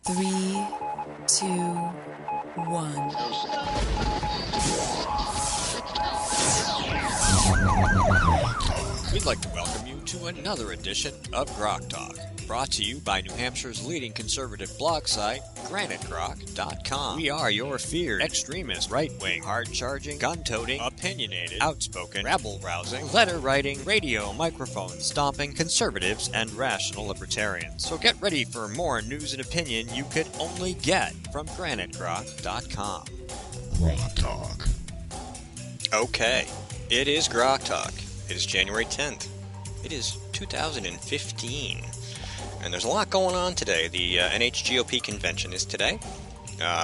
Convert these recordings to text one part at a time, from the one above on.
3, 2, 1. We'd like to welcome you to another edition of GrokTALK, brought to you by New Hampshire's leading conservative blog site, GrokTALK.com. We are your feared, extremist, right-wing, hard-charging, gun-toting, opinionated, outspoken, rabble-rousing, letter-writing, radio microphone stomping conservatives and rational libertarians. So get ready for more news and opinion you could only get from GrokTALK.com. GrokTALK. Okay, it is GrokTALK. It is January 10th. It is 2015. And there's a lot going on today. The NHGOP convention is today.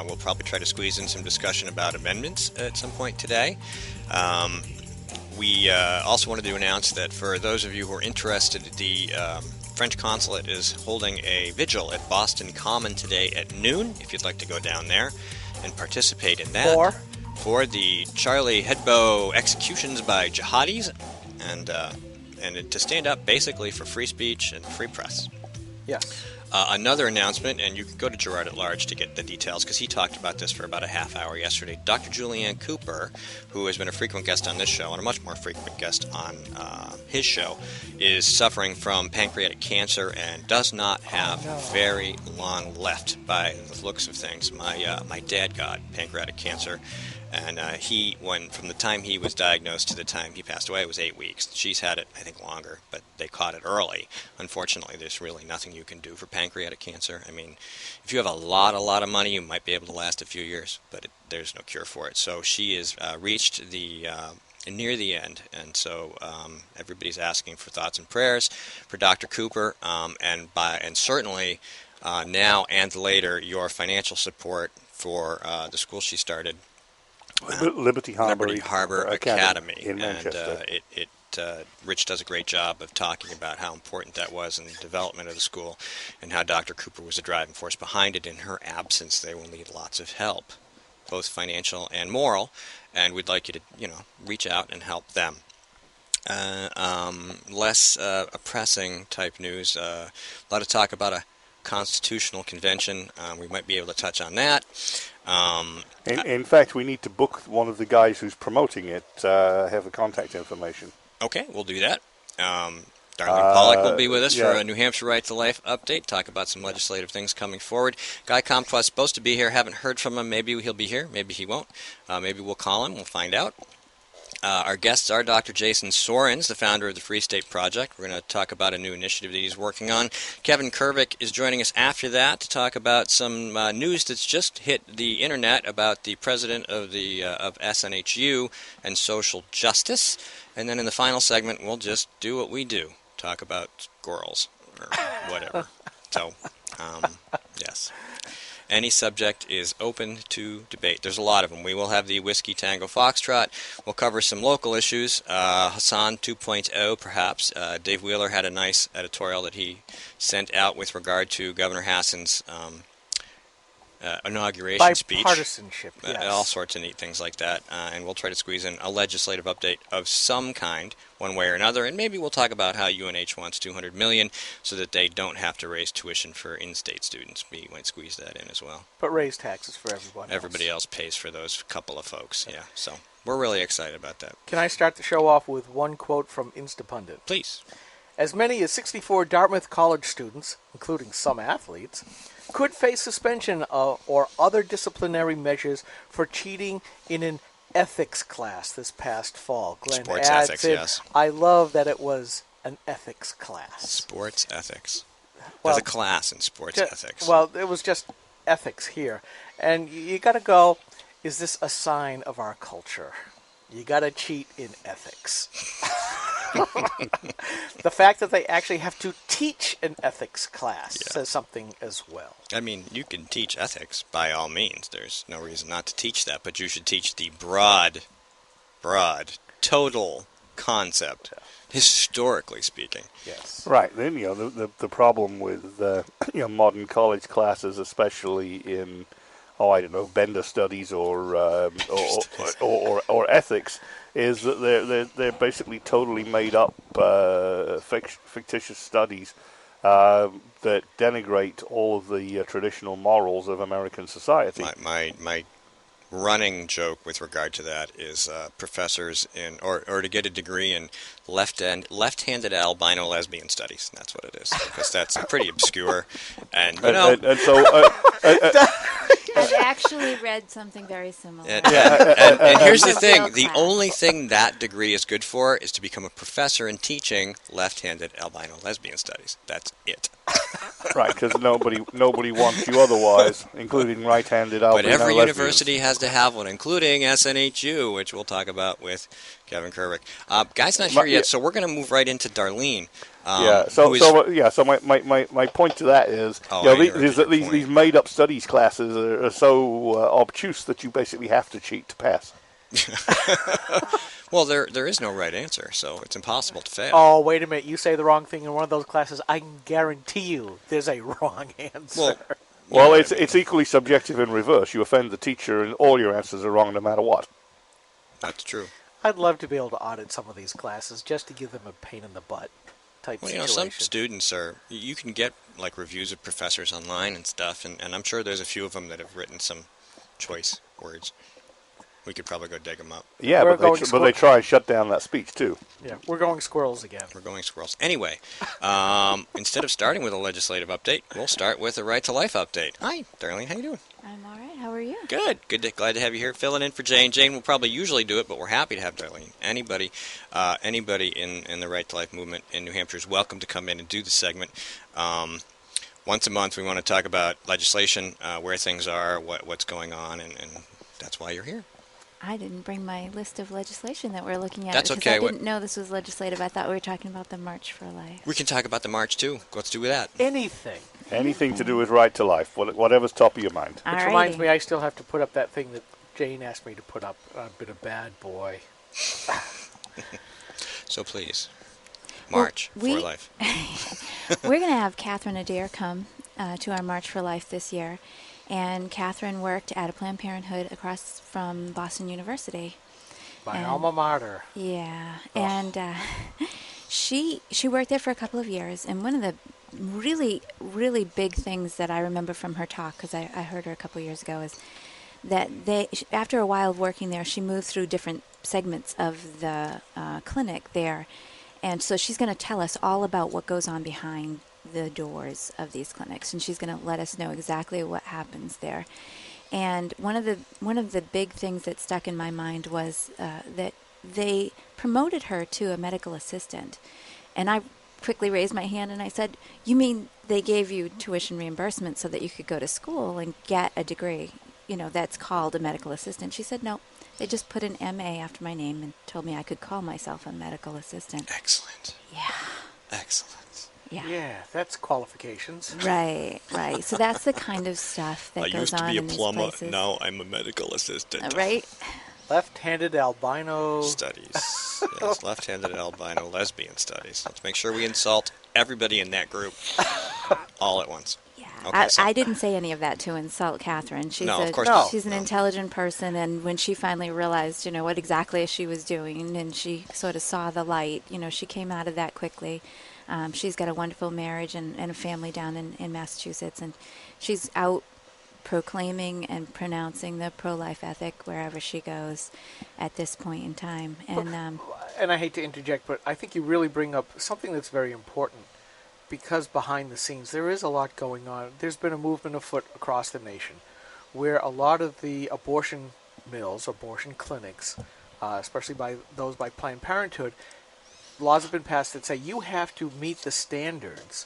We'll probably try to squeeze in some discussion about amendments at some point today. We also wanted to announce that for those of you who are interested, the French consulate is holding a vigil at Boston Common today at noon, if you'd like to go down there and participate in that. For the Charlie Hebdo executions by jihadis, and to stand up basically for free speech and free press. Yes. Another announcement, and you can go to Gerard at Large to get the details, because he talked about this for about a half hour yesterday. Dr. Julianne Cooper, who has been a frequent guest on this show and a much more frequent guest on his show, is suffering from pancreatic cancer and does not have very long left by the looks of things. My dad got pancreatic cancer. And from the time he was diagnosed to the time he passed away, it was 8 weeks. She's had it, I think, longer, but they caught it early. Unfortunately, there's really nothing you can do for pancreatic cancer. I mean, if you have a lot of money, you might be able to last a few years, but there's no cure for it. So she has reached near the end, and so everybody's asking for thoughts and prayers for Dr. Cooper, and certainly now and later your financial support for the school she started. Liberty Harbor Academy in Manchester. And Rich does a great job of talking about how important that was in the development of the school, and how Dr. Cooper was a driving force behind it. In her absence, they will need lots of help, both financial and moral, and we'd like you to, reach out and help them. Less pressing type news. A lot of talk about a constitutional convention. We might be able to touch on that. In fact, we need to book one of the guys who's promoting it, have the contact information. Okay, we'll do that. Darlene Pawlick will be with us for a New Hampshire Right to Life update, talk about some legislative things coming forward. Guy Comtois is supposed to be here. Haven't heard from him. Maybe he'll be here. Maybe he won't. Maybe we'll call him. We'll find out. Our guests are Dr. Jason-Sorens, the founder of the Free State Project. We're going to talk about a new initiative that he's working on. Kevin Kervick is joining us after that to talk about some news that's just hit the internet about the president of SNHU and social justice. And then in the final segment, we'll just do what we do, talk about squirrels or whatever. So, yes. Any subject is open to debate. There's a lot of them. We will have the Whiskey Tango Foxtrot. We'll cover some local issues. Hassan 2.0, perhaps. Dave Wheeler had a nice editorial that he sent out with regard to Governor Hassan's inauguration speech. Bipartisanship, yes. All sorts of neat things like that. And we'll try to squeeze in a legislative update of some kind, one way or another. And maybe we'll talk about how UNH wants $200 million so that they don't have to raise tuition for in-state students. We might squeeze that in as well. But raise taxes for everyone else. Everybody else pays for those couple of folks, yeah. So we're really excited about that. Can I start the show off with one quote from Instapundit? Please. As many as 64 Dartmouth College students, including some athletes, could face suspension or other disciplinary measures for cheating in an ethics class this past fall. Glenn Sports ethics, yes. I love that it was an ethics class. Sports ethics. Well, There's a class in sports ethics. Well, it was just ethics here. And you got to go, is this a sign of our culture? You got to cheat in ethics. The fact that they actually have to teach an ethics class says something as well. I mean, you can teach ethics by all means. There's no reason not to teach that, but you should teach the broad, total concept, historically speaking. Yes. Right. Then the problem with modern college classes, especially in Bender studies or ethics, is that they're basically totally made up fictitious studies that denigrate all of the traditional morals of American society. My running joke with regard to that is professors in or to get a degree in left-handed albino lesbian studies. That's what it is, because that's pretty obscure, and and so I've actually read something very similar. And here's the thing: the only thing that degree is good for is to become a professor in teaching left-handed albino lesbian studies. That's it. Right, because nobody wants you otherwise, including right-handed albino But every lesbians. university has to have one, including SNHU, which we'll talk about with Kevin Kervick. Guy's not here yet, so we're going to move right into Darlene. So my point to that is, these made-up studies classes are so obtuse that you basically have to cheat to pass. Well, there is no right answer, so it's impossible to fail. Oh, wait a minute. You say the wrong thing in one of those classes, I can guarantee you there's a wrong answer. Well, it's equally subjective in reverse. You offend the teacher and all your answers are wrong no matter what. That's true. I'd love to be able to audit some of these classes just to give them a pain in the butt type situation. Some students you can get like reviews of professors online and stuff, and I'm sure there's a few of them that have written some choice words. We could probably go dig them up. Yeah, but they try and shut down that speech, too. Yeah, we're going squirrels again. We're going squirrels. Anyway, instead of starting with a legislative update, we'll start with a Right to Life update. Hi, Darlene. How you doing? I'm all right. How are you? Good. Glad to have you here. Filling in for Jane. Jane will probably usually do it, but we're happy to have Darlene. Anybody in the Right to Life movement in New Hampshire is welcome to come in and do the segment. Once a month, we want to talk about legislation, where things are, what's going on, and that's why you're here. I didn't bring my list of legislation that we're looking at. That's okay. I didn't know this was legislative. I thought we were talking about the March for Life. We can talk about the March, too. Let's do that. Anything to do with Right to Life, whatever's top of your mind. Which reminds me, I still have to put up that thing that Jane asked me to put up. I've been a bad boy. So please, March for Life. We're going to have Catherine Adair come to our March for Life this year. And Catherine worked at a Planned Parenthood across from Boston University. My alma mater. Yeah. Oh. And she worked there for a couple of years. And one of the really, really big things that I remember from her talk, because I heard her a couple of years ago, is that after a while of working there, she moved through different segments of the clinic there. And so she's going to tell us all about what goes on behind the doors of these clinics, and she's going to let us know exactly what happens there. And one of the big things that stuck in my mind was that they promoted her to a medical assistant. And I quickly raised my hand and I said, "You mean they gave you tuition reimbursement so that you could go to school and get a degree, that's called a medical assistant?" She said, "No, they just put an MA after my name and told me I could call myself a medical assistant." Excellent. Yeah. Excellent. Yeah, that's qualifications. Right. So that's the kind of stuff that goes on in these places. I used to be a plumber, now I'm a medical assistant. Right? Left-handed albino... Studies. Yes, left-handed albino lesbian studies. Let's make sure we insult everybody in that group all at once. Yeah, okay, I didn't say any of that to insult Catherine. Of course not. She's an intelligent person, and when she finally realized, what exactly she was doing, and she sort of saw the light, she came out of that quickly. She's got a wonderful marriage and a family down in Massachusetts, and she's out proclaiming and pronouncing the pro-life ethic wherever she goes at this point in time. And I hate to interject, but I think you really bring up something that's very important, because behind the scenes there is a lot going on. There's been a movement afoot across the nation where a lot of the abortion mills, abortion clinics, especially by those by Planned Parenthood, laws have been passed that say you have to meet the standards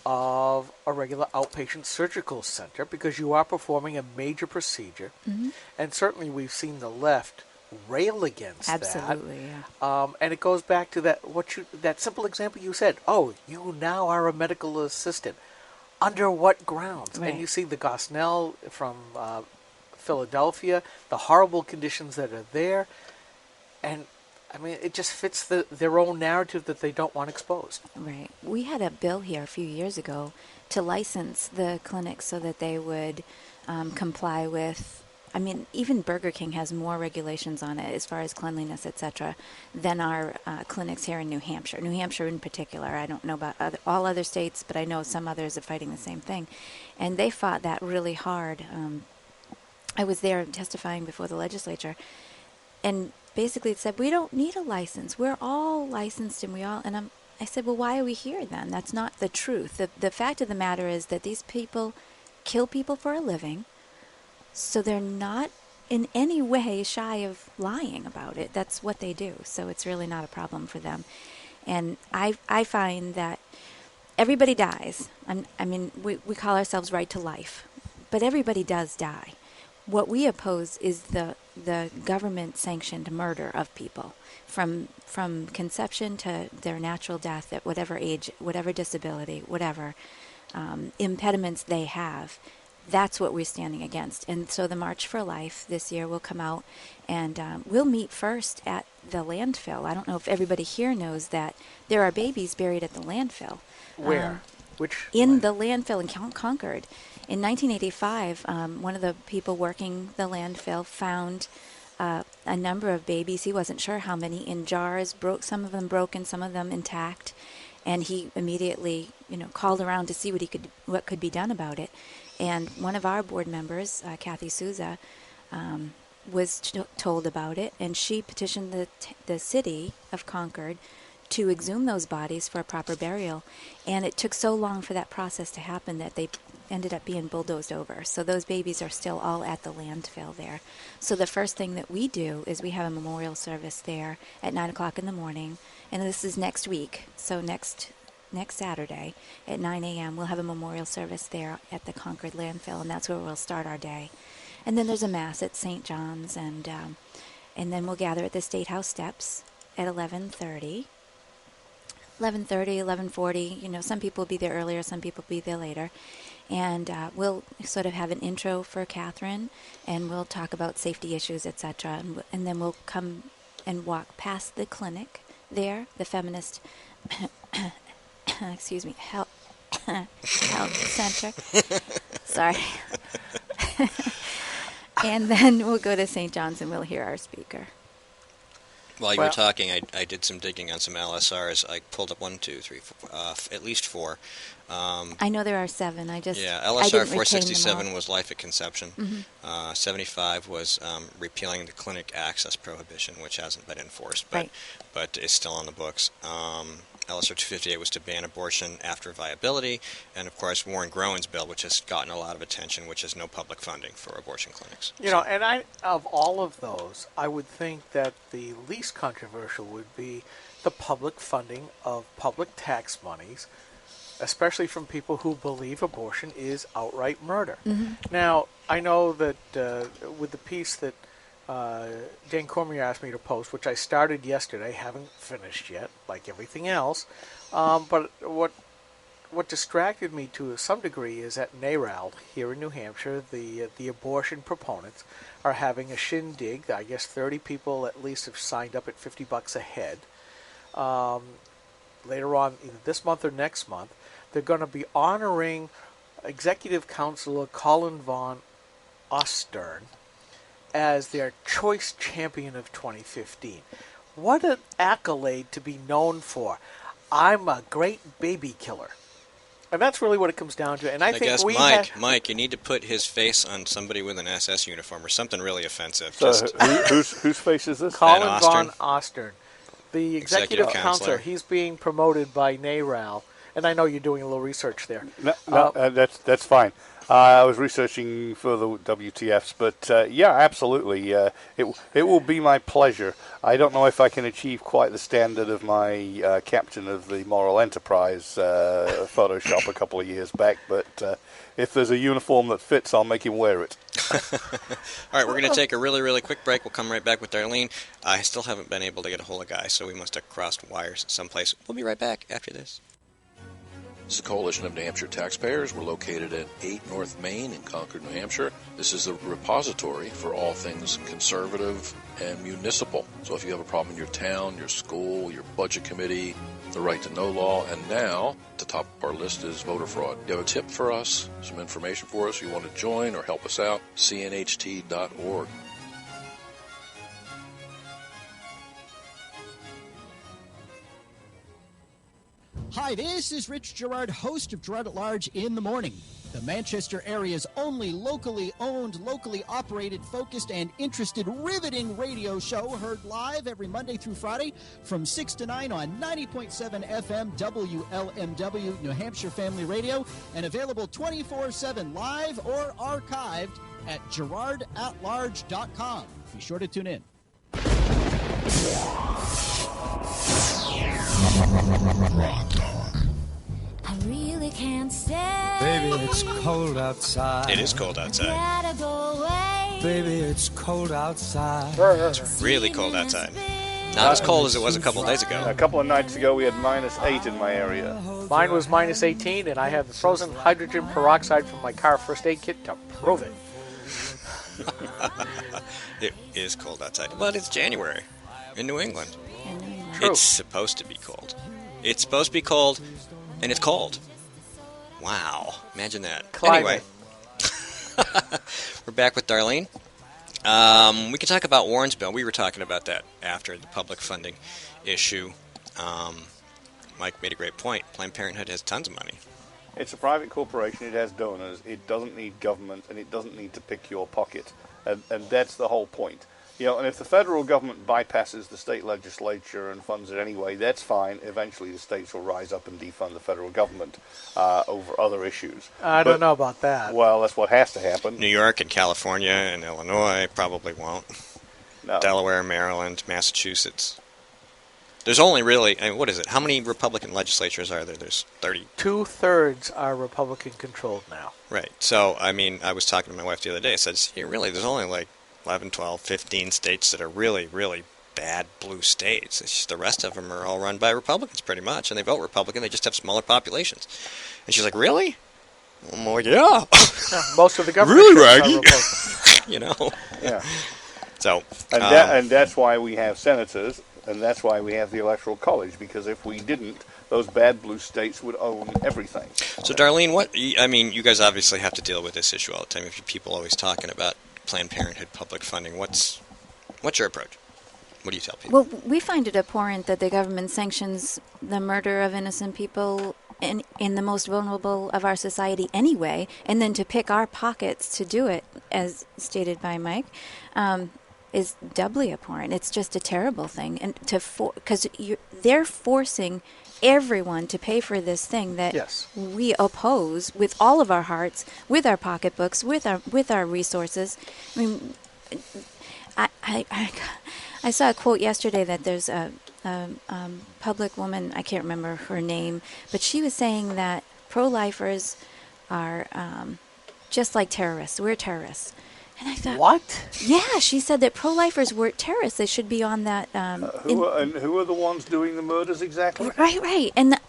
of a regular outpatient surgical center because you are performing a major procedure. Mm-hmm. And certainly we've seen the left rail against that. Absolutely, yeah. And it goes back to that simple example you said. Oh, you now are a medical assistant. Under what grounds? Right. And you see the Gosnell from Philadelphia, the horrible conditions that are there. And I mean, it just fits their own narrative that they don't want exposed. Right. We had a bill here a few years ago to license the clinics so that they would comply with I mean, even Burger King has more regulations on it as far as cleanliness, etc., than our clinics here in New Hampshire. New Hampshire in particular. I don't know about all other states, but I know some others are fighting the same thing. And they fought that really hard. I was there testifying before the legislature, and basically it said, we don't need a license. We're all licensed, and I said, well, why are we here then? That's not the truth. The fact of the matter is that these people kill people for a living, so they're not in any way shy of lying about it. That's what they do, so it's really not a problem for them. And I find that everybody dies. I mean, we call ourselves right to life, but everybody does die. What we oppose is the government-sanctioned murder of people, from conception to their natural death at whatever age, whatever disability, whatever impediments they have. That's what we're standing against. And so the March for Life this year will come out, and we'll meet first at the landfill. I don't know if everybody here knows that there are babies buried at the landfill. Where? Which? In the landfill in Concord. In 1985, one of the people working the landfill found a number of babies. He wasn't sure how many, in jars, some of them broken, some of them intact. And he immediately, called around to see what could be done about it. And one of our board members, Kathy Souza, was told about it, and she petitioned the city of Concord to exhume those bodies for a proper burial. And it took so long for that process to happen that they ended up being bulldozed over. So those babies are still all at the landfill there. So the first thing that we do is we have a memorial service there at 9 o'clock in the morning, and this is next week. So next Saturday at 9 a.m. we'll have a memorial service there at the Concord landfill, and that's where we'll start our day. And then there's a mass at St. John's, and then we'll gather at the State House steps at 11:30. 11:40. Some people will be there earlier, some people will be there later. And we'll sort of have an intro for Catherine, and we'll talk about safety issues, etc. And then we'll come and walk past the clinic there, the feminist, health center. Sorry. And then we'll go to St. John's and we'll hear our speaker. While you were talking, I did some digging on some LSRs. I pulled up 1, 2, 3, 4, at least 4. I know there are 7. LSR 467 was life at conception. Mm-hmm. 75 was repealing the clinic access prohibition, which hasn't been enforced, but is still on the books. LSR 258 was to ban abortion after viability, and of course Warren Groen's bill, which has gotten a lot of attention, which is no public funding for abortion clinics. And of all of those, I would think that the least controversial would be the public funding of public tax monies, especially from people who believe abortion is outright murder. Mm-hmm. Now, I know that with the piece that Dan Cormier asked me to post, which I started yesterday, haven't finished yet, like everything else. But what distracted me to some degree is at NARAL here in New Hampshire, the abortion proponents are having a shindig. I guess 30 people at least have signed up at $50 a head. Later on, either this month or next month, they're going to be honoring Executive Counselor Colin Von Ostern as their choice champion of 2015. What an accolade to be known for. I'm a great baby killer. And that's really what it comes down to. And I think Mike, you need to put his face on somebody with an SS uniform or something really offensive. So whose face is this? Colin Von Ostern, the executive counselor. He's being promoted by NARAL. And I know you're doing a little research there. That's fine. I was researching for the WTFs, but absolutely. It will be my pleasure. I don't know if I can achieve quite the standard of my captain of the Moral Enterprise Photoshop a couple of years back, but if there's a uniform that fits, I'll make him wear it. All right, we're going to take a really, really quick break. We'll come right back with Darlene. I still haven't been able to get a hold of Guy, so we must have crossed wires someplace. We'll be right back after this. This is a coalition of New Hampshire taxpayers. We're located at 8 North Main in Concord, New Hampshire. This is a repository for all things conservative and municipal. So if you have a problem in your town, your school, your budget committee, the right to know law, and now the top of our list is voter fraud. You have a tip for us, some information for us, you want to join or help us out, cnht.org. Hi, this is Rich Gerard, host of Gerard at Large in the Morning, the Manchester area's only locally owned, locally operated, focused, and interested, riveting radio show, heard live every Monday through Friday from 6 to 9 on 90.7 FM WLMW New Hampshire Family Radio, and available 24/7 live or archived at gerardatlarge.com. Be sure to tune in. I really can't stay. Baby, it's cold outside. It is cold outside. Gotta go away. Baby, it's cold outside. It's really cold outside. Not as cold as it was a couple of days ago. A couple of nights ago, we had -8 in my area. Mine was -18, and I have the frozen hydrogen peroxide from my car first aid kit to prove it. It is cold outside. But it's January in New England. True. It's supposed to be cold. It's supposed to be cold, and it's cold. Wow. Imagine that. Climate. Anyway, we're back with Darlene. We can talk about Warren's bill. We were talking about that after the public funding issue. Mike made a great point. Planned Parenthood has tons of money. It's a private corporation. It has donors. It doesn't need government, and it doesn't need to pick your pocket. And that's the whole point. You know, and if the federal government bypasses the state legislature and funds it anyway, that's fine. Eventually the states will rise up and defund the federal government over other issues. I don't know about that. Well, that's what has to happen. New York and California and Illinois probably won't. No. Delaware, Maryland, Massachusetts. There's only really, I mean, what is it? How many Republican legislatures are there? There's 30. 2/3 are Republican-controlled now. Right. So, I mean, I was talking to my wife the other day. I said, see, really, there's only like 11, 12, 15 states that are really, really bad blue states. It's just the rest of them are all run by Republicans pretty much, and they vote Republican. They just have smaller populations. And she's like, really? I'm like, yeah. Most of the government really are raggy. Republican. You know? Yeah. So, and that's why we have senators, and that's why we have the Electoral College, because if we didn't, those bad blue states would own everything. So, Darlene, I mean, you guys obviously have to deal with this issue all the time. If you people always talking about Planned Parenthood public funding, what's your approach? What do you tell people? Well, we find it abhorrent that the government sanctions the murder of innocent people in the most vulnerable of our society anyway, and then to pick our pockets to do it, as stated by Mike, is doubly abhorrent. It's just a terrible thing, and because they're forcing everyone to pay for this thing that we oppose with all of our hearts, with our pocketbooks, with our resources. I mean, I saw a quote yesterday that there's a public woman, I can't remember her name, but she was saying that pro-lifers are just like terrorists. We're terrorists. And I thought, what? Yeah, she said that pro-lifers were terrorists. They should be on that. Who are the ones doing the murders exactly? Right. And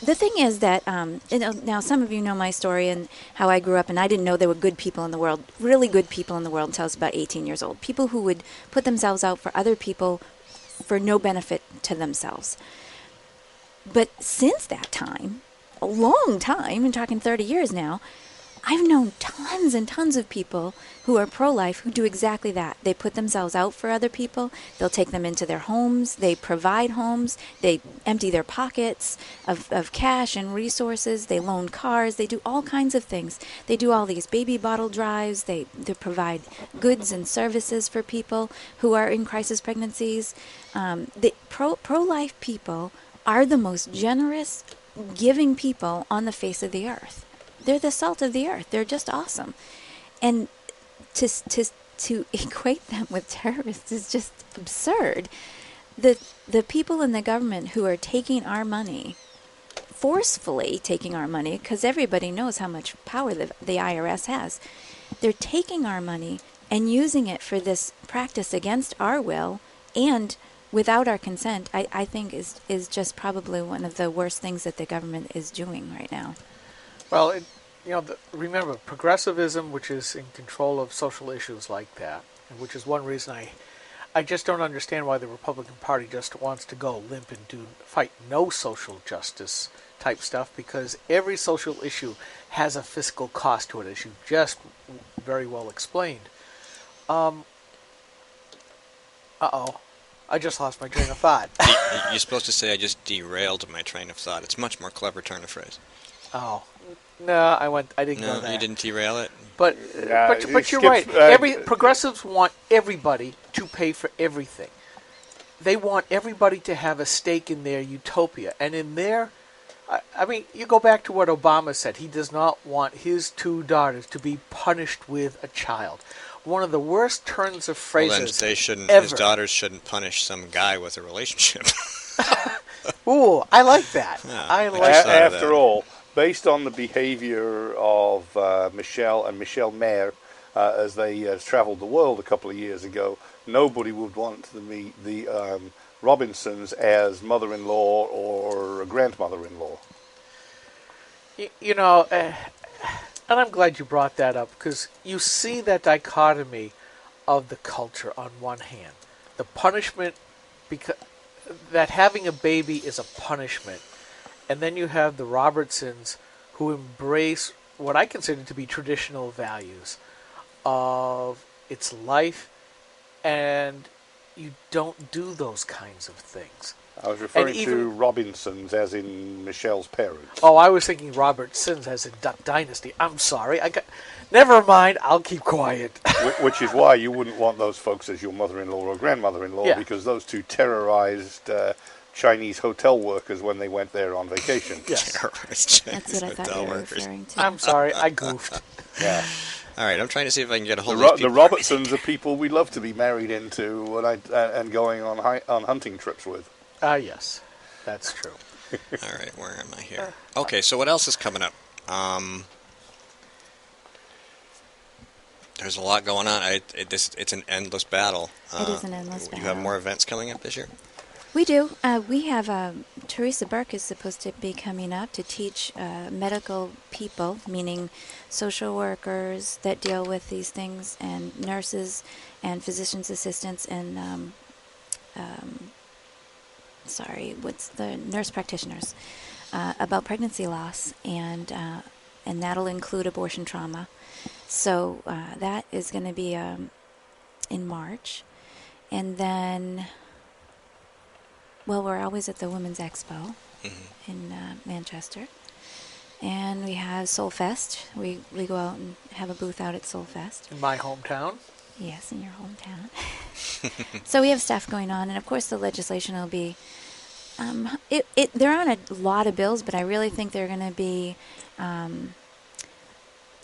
the thing is that now some of you know my story and how I grew up, and I didn't know there were good people in the world, really good people in the world until I was about 18 years old. People who would put themselves out for other people for no benefit to themselves. But since that time, a long time, I'm talking 30 years now, I've known tons and tons of people who are pro-life who do exactly that. They put themselves out for other people. They'll take them into their homes. They provide homes. They empty their pockets of cash and resources. They loan cars. They do all kinds of things. They do all these baby bottle drives. They provide goods and services for people who are in crisis pregnancies. The pro-life people are the most generous, giving people on the face of the earth. They're the salt of the earth. They're just awesome. And to equate them with terrorists is just absurd. The people in the government who are taking our money, forcefully taking our money, because everybody knows how much power the IRS has, they're taking our money and using it for this practice against our will and without our consent, I think is just probably one of the worst things that the government is doing right now. Well, remember, progressivism, which is in control of social issues like that, and which is one reason I just don't understand why the Republican Party just wants to go limp and fight no social justice type stuff, because every social issue has a fiscal cost to it, as you just very well explained. I just lost my train of thought. You're supposed to say I just derailed my train of thought. It's much more clever turn of phrase. Oh. No, I didn't go there. No, you didn't derail it? But you're right. Progressives want everybody to pay for everything. They want everybody to have a stake in their utopia. And in their... I mean, you go back to what Obama said. He does not want his 2 daughters to be punished with a child. One of the worst turns of phrases ever. His daughters shouldn't punish some guy with a relationship. Ooh, I like that. Yeah, I like that. After all, based on the behavior of Michelle and Michelle Mayer as they traveled the world a couple of years ago, nobody would want to meet the Robinsons as mother-in-law or grandmother-in-law. And I'm glad you brought that up, because you see that dichotomy of the culture on one hand. The punishment, because that having a baby is a punishment. And then you have the Robertsons, who embrace what I consider to be traditional values of its life, and you don't do those kinds of things. I was referring to Robinsons as in Michelle's parents. Oh, I was thinking Robertsons as in Duck Dynasty. I'm sorry. Never mind. I'll keep quiet. Which is why you wouldn't want those folks as your mother-in-law or grandmother-in-law, because those two terrorized Chinese hotel workers when they went there on vacation. Yes. Terrorized That's what I thought you were referring to. I'm sorry. I goofed. Yeah. All right, I'm trying to see if I can get a hold of these people. The Robertsons are people we love to be married into and going on hunting trips with. Yes, that's true. All right, where am I here? Okay, so what else is coming up? There's a lot going on. It's an endless battle. It is an endless battle. You have more events coming up this year? We do. We have Teresa Burke is supposed to be coming up to teach medical people, meaning social workers that deal with these things, and nurses and physician's assistants and nurse practitioners about pregnancy loss, and that'll include abortion trauma. So that is going to be in March, and then. Well, we're always at the Women's Expo in Manchester. And we have Soul Fest. We go out and have a booth out at Soul Fest. In my hometown? Yes, in your hometown. So we have stuff going on. And, of course, the legislation will be... they're on a lot of bills, but I really think they're going to be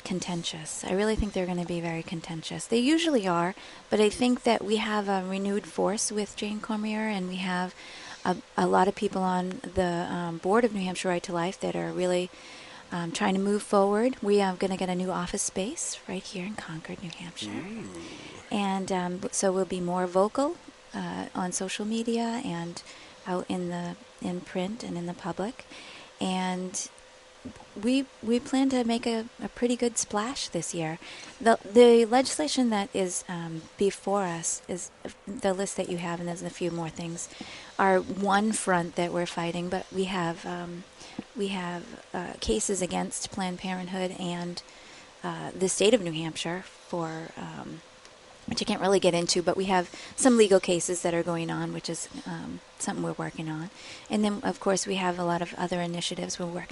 contentious. I really think they're going to be very contentious. They usually are, but I think that we have a renewed force with Jane Cormier, and we have... a lot of people on the board of New Hampshire Right to Life that are really trying to move forward. We are going to get a new office space right here in Concord, New Hampshire. And so we'll be more vocal on social media and out in print and in the public. And we plan to make a pretty good splash this year. The legislation that is before us is the list that you have, and there's a few more things, are one front that we're fighting. But we have cases against Planned Parenthood and the state of New Hampshire for. Which I can't really get into, but we have some legal cases that are going on, which is something we're working on. And then, of course, we have a lot of other initiatives. We're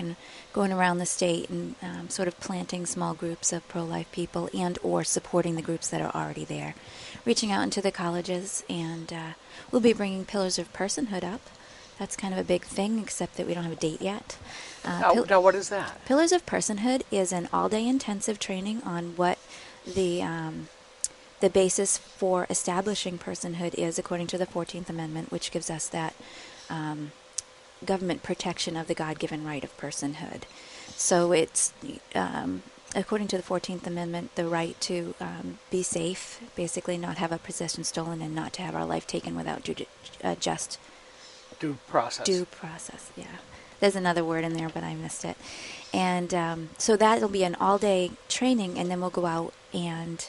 going around the state and sort of planting small groups of pro-life people and or supporting the groups that are already there. Reaching out into the colleges, and we'll be bringing Pillars of Personhood up. That's kind of a big thing, except that we don't have a date yet. Now, what is that? Pillars of Personhood is an all-day intensive training on what the basis for establishing personhood is according to the 14th Amendment, which gives us that government protection of the God-given right of personhood. So it's according to the 14th Amendment, the right to be safe, basically not have a possession stolen and not to have our life taken without just Due process. Due process, yeah. There's another word in there, but I missed it. And so that'll be an all-day training, and then we'll go out and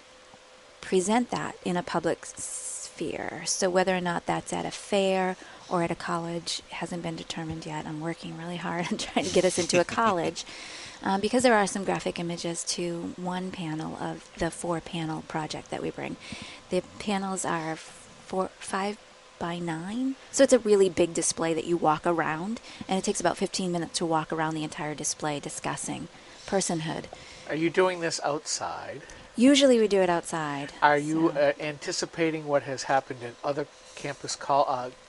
present that in a public sphere. So whether or not that's at a fair or at a college hasn't been determined yet. I'm working really hard on trying to get us into a college because there are some graphic images to one panel of the 4-panel project that we bring. The panels are 5 by 9, so it's a really big display that you walk around, and it takes about 15 minutes to walk around the entire display discussing personhood. Are you doing this outside? Usually we do it outside. Are you anticipating what has happened in other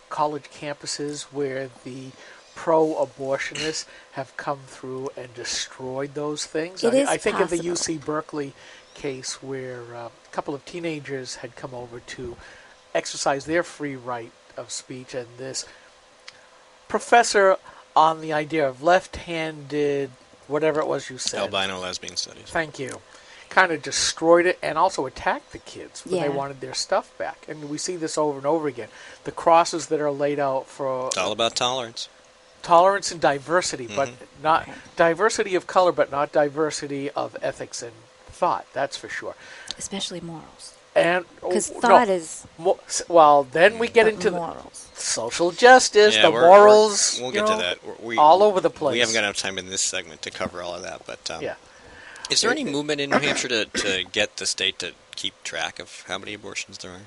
college campuses where the pro-abortionists have come through and destroyed those things? I think of the UC Berkeley case where a couple of teenagers had come over to exercise their free right of speech, and this professor on the idea of left-handed, whatever it was you said. Albino lesbian studies. Thank you. Kind of destroyed it and also attacked the kids when they wanted their stuff back. And we see this over and over again. The crosses that are laid out for... It's all about tolerance. Tolerance and diversity, but not diversity of color, but not diversity of ethics and thought, that's for sure. Especially morals. And because thought is well, then we get into morals, social justice, the morals. We'll get to that. All over the place. We haven't got enough time in this segment to cover all of that. But yeah, is there any movement in New Hampshire to get the state to keep track of how many abortions there are?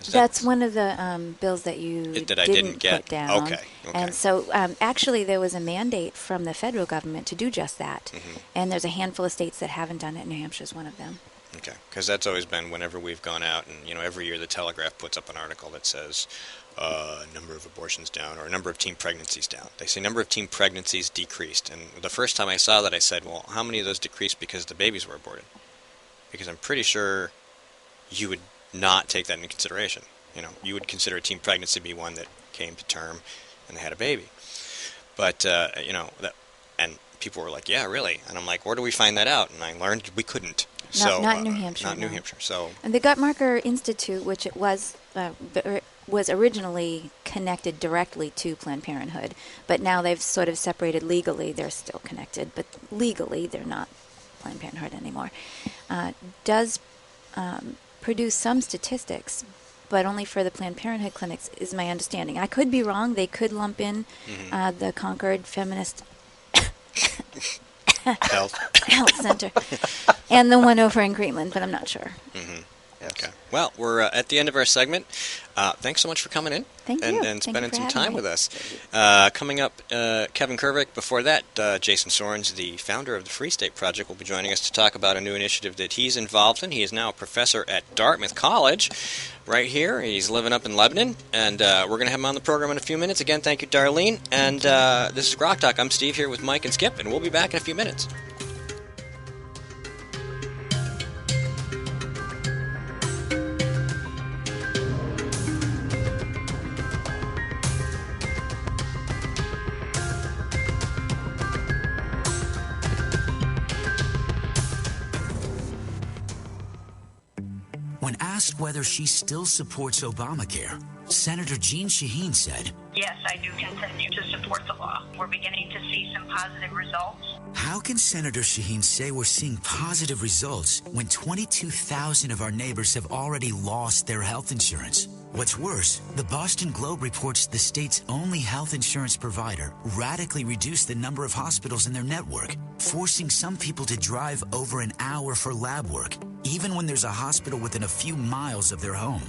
That's one of the bills that you didn't get put down. Okay. And so actually there was a mandate from the federal government to do just that. And there's a handful of states that haven't done it. New Hampshire is one of them. Okay, because that's always been whenever we've gone out, and every year the Telegraph puts up an article that says number of abortions down or number of teen pregnancies down. They say number of teen pregnancies decreased, and the first time I saw that I said, well, how many of those decreased because the babies were aborted? Because I'm pretty sure you would not take that into consideration. You would consider a teen pregnancy to be one that came to term and they had a baby. But, and people were like, yeah, really? And I'm like, where do we find that out? And I learned we couldn't. Not in New Hampshire. Not New Hampshire. So, and the Guttmacher Institute, which it was originally connected directly to Planned Parenthood, but now they've sort of separated legally. They're still connected, but legally they're not Planned Parenthood anymore. Does produce some statistics, but only for the Planned Parenthood clinics, is my understanding. I could be wrong. They could lump in the Concord Feminist Health Center and the one over in Greenland, but I'm not sure. Yes. Okay. Well, we're at the end of our segment. Thanks so much for coming in. Thank you. And spending some time with us. Coming up, Kevin Kervick. Before that, Jason Sorens, the founder of the Free State Project, will be joining us to talk about a new initiative that he's involved in. He is now a professor at Dartmouth College right here. He's living up in Lebanon, and we're going to have him on the program in a few minutes. Again, thank you, Darlene. And this is GrokTALK. I'm Steve here with Mike and Skip, and we'll be back in a few minutes. When asked whether she still supports Obamacare, Senator Jeanne Shaheen said, "Yes, I do continue to support the law. We're beginning to see some positive results." How can Senator Shaheen say we're seeing positive results when 22,000 of our neighbors have already lost their health insurance? What's worse, the Boston Globe reports the state's only health insurance provider radically reduced the number of hospitals in their network, forcing some people to drive over an hour for lab work, even when there's a hospital within a few miles of their home.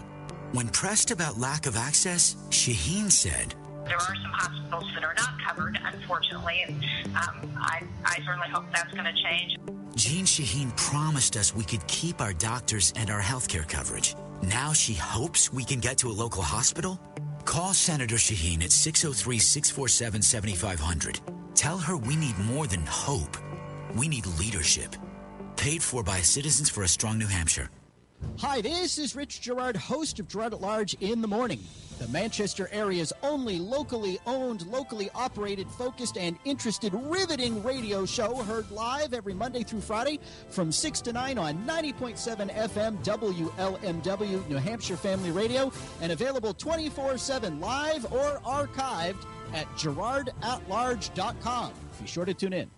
When pressed about lack of access, Shaheen said, "There are some hospitals that are not covered, unfortunately, and I certainly hope that's going to change." Jeanne Shaheen promised us we could keep our doctors and our healthcare coverage. Now she hopes we can get to a local hospital? Call Senator Shaheen at 603-647-7500. Tell her we need more than hope. We need leadership. Paid for by Citizens for a Strong New Hampshire. Hi, this is Rich Gerard, host of Gerard at Large in the Morning, the Manchester area's only locally owned, locally operated, focused, and interested riveting radio show, heard live every Monday through Friday from 6 to 9 on 90.7 FM WLMW, New Hampshire Family Radio, and available 24/7 live or archived at gerardatlarge.com. Be sure to tune in.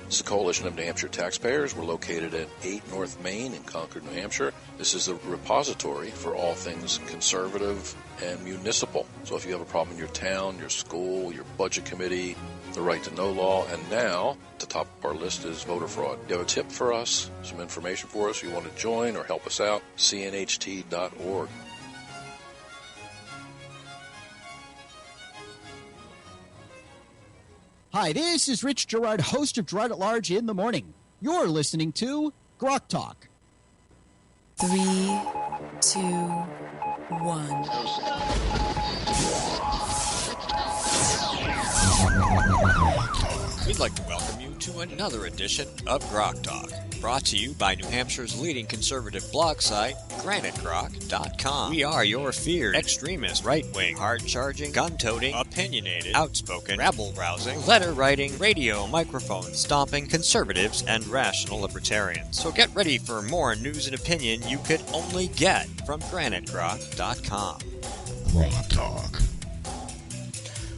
This is a coalition of New Hampshire taxpayers. We're located at 8 North Main in Concord, New Hampshire. This is a repository for all things conservative and municipal. So if you have a problem in your town, your school, your budget committee, the right to know law, and now the top of our list is voter fraud. You have a tip for us, some information for us, you want to join or help us out, cnht.org. Hi, this is Rich Gerard, host of Gerard at Large in the Morning. You're listening to GrokTALK. 3, 2, 1. We'd like to welcome you to another edition of GrokTALK, brought to you by New Hampshire's leading conservative blog site, GrokTALK.com. We are your feared extremist, right-wing, hard-charging, gun-toting, opinionated, outspoken, rabble-rousing, letter-writing, radio microphone stomping conservatives and rational libertarians. So get ready for more news and opinion you could only get from GraniteGrok.com. GrokTALK.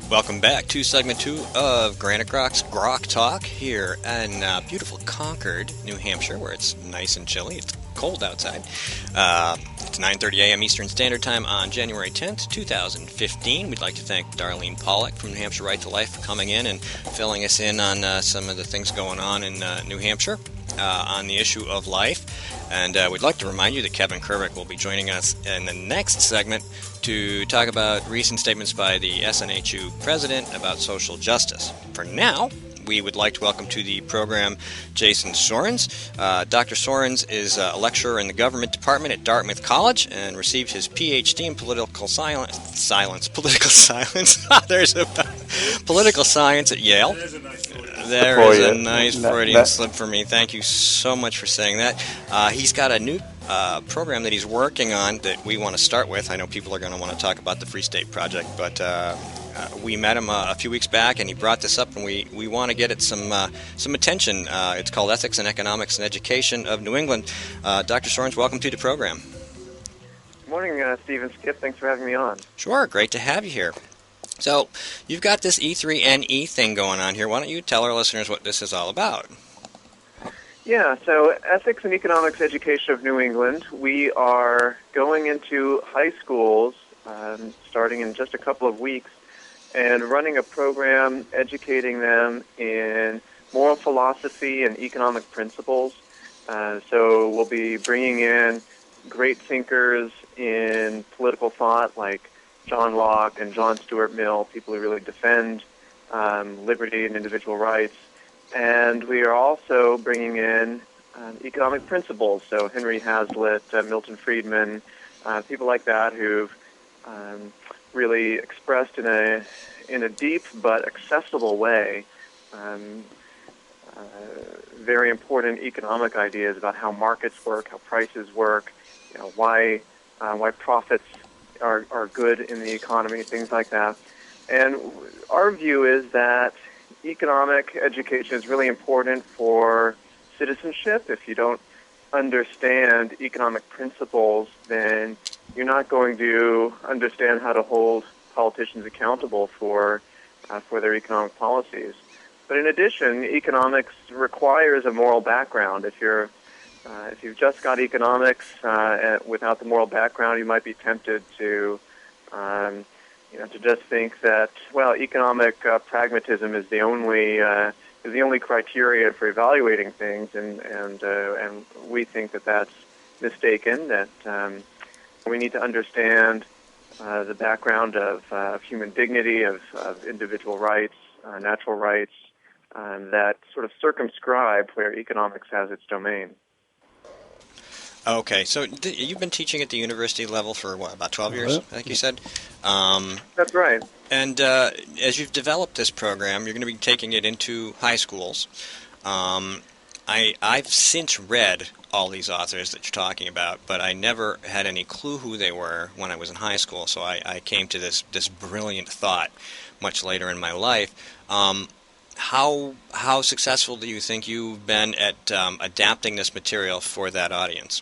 Welcome back to segment 2 of Granite Grok's GrokTALK here in beautiful Concord, New Hampshire, where it's nice and chilly. It's cold outside. It's 9:30 a.m. Eastern Standard Time on January 10th, 2015. We'd like to thank Darlene Pawlick from New Hampshire Right to Life for coming in and filling us in on some of the things going on in New Hampshire on the issue of life. And we'd like to remind you that Kevin Kervick will be joining us in the next segment to talk about recent statements by the SNHU president about social justice. For now, we would like to welcome to the program Jason-Sorens. Dr. Sorens is a lecturer in the government department at Dartmouth College and received his PhD in political science. There's a political science at Yale. There is a nice Freudian slip for me. Thank you so much for saying that. He's got a new program that he's working on that we want to start with. I know people are going to want to talk about the Free State Project, but we met him a few weeks back, and he brought this up, and we want to get it some attention. It's called Ethics and Economics in Education of New England. Dr. Sorens, welcome to the program. Good morning, Steve and Skip. Thanks for having me on. Sure, great to have you here. So, you've got this E3NE thing going on here. Why don't you tell our listeners what this is all about? Yeah, so Ethics and Economics Education of New England, we are going into high schools starting in just a couple of weeks and running a program educating them in moral philosophy and economic principles. So we'll be bringing in great thinkers in political thought like John Locke and John Stuart Mill, people who really defend liberty and individual rights. And we are also bringing in economic principles, so Henry Hazlitt, Milton Friedman, people like that who've really expressed in a deep but accessible way very important economic ideas about how markets work, how prices work, why profits are good in the economy, things like that. And our view is that economic education is really important for citizenship. If you don't understand economic principles, then you're not going to understand how to hold politicians accountable for their economic policies. But in addition, economics requires a moral background. If you've just got economics without the moral background, you might be tempted to just think that, well, economic pragmatism is the only criteria for evaluating things, and we think that that's mistaken. That we need to understand the background of human dignity, of individual rights, natural rights, that sort of circumscribe where economics has its domain. Okay, so you've been teaching at the university level for, about 12 years, I think you said? That's right. And as you've developed this program, you're going to be taking it into high schools. I've since read all these authors that you're talking about, but I never had any clue who they were when I was in high school. So I came to this brilliant thought much later in my life. How successful do you think you've been at adapting this material for that audience?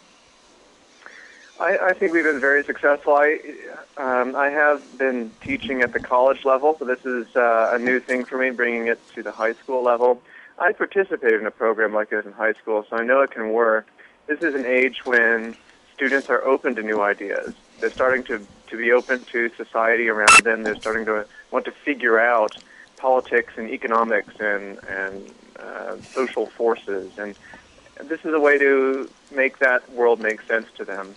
I think we've been very successful. I have been teaching at the college level, so this is a new thing for me, bringing it to the high school level. I participated in a program like this in high school, so I know it can work. This is an age when students are open to new ideas. They're starting to be open to society around them. They're starting to want to figure out politics and economics and social forces. And this is a way to make that world make sense to them.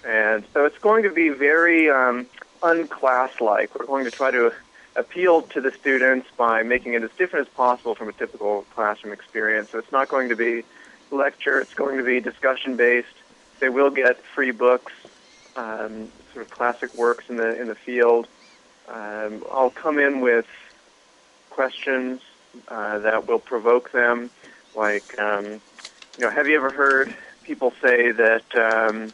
And so it's going to be very unclass-like. We're going to try to appeal to the students by making it as different as possible from a typical classroom experience. So it's not going to be lecture. It's going to be discussion-based. They will get free books, sort of classic works in the field. I'll come in with questions that will provoke them, like, have you ever heard people say that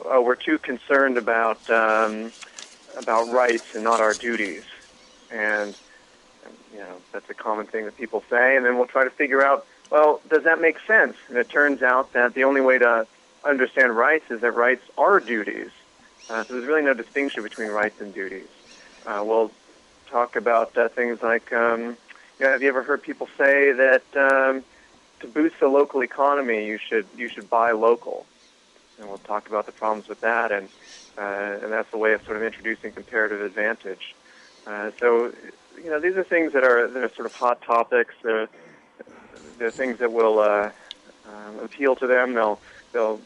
we're too concerned about rights and not our duties? And that's a common thing that people say. And then we'll try to figure out, well, does that make sense? And it turns out that the only way to understand rights is that rights are duties. So there's really no distinction between rights and duties. We'll talk about things like, have you ever heard people say that to boost the local economy, you should buy local? And we'll talk about the problems with that, and that's a way of sort of introducing comparative advantage. So, these are things that are sort of hot topics. They're things that will appeal to them. They'll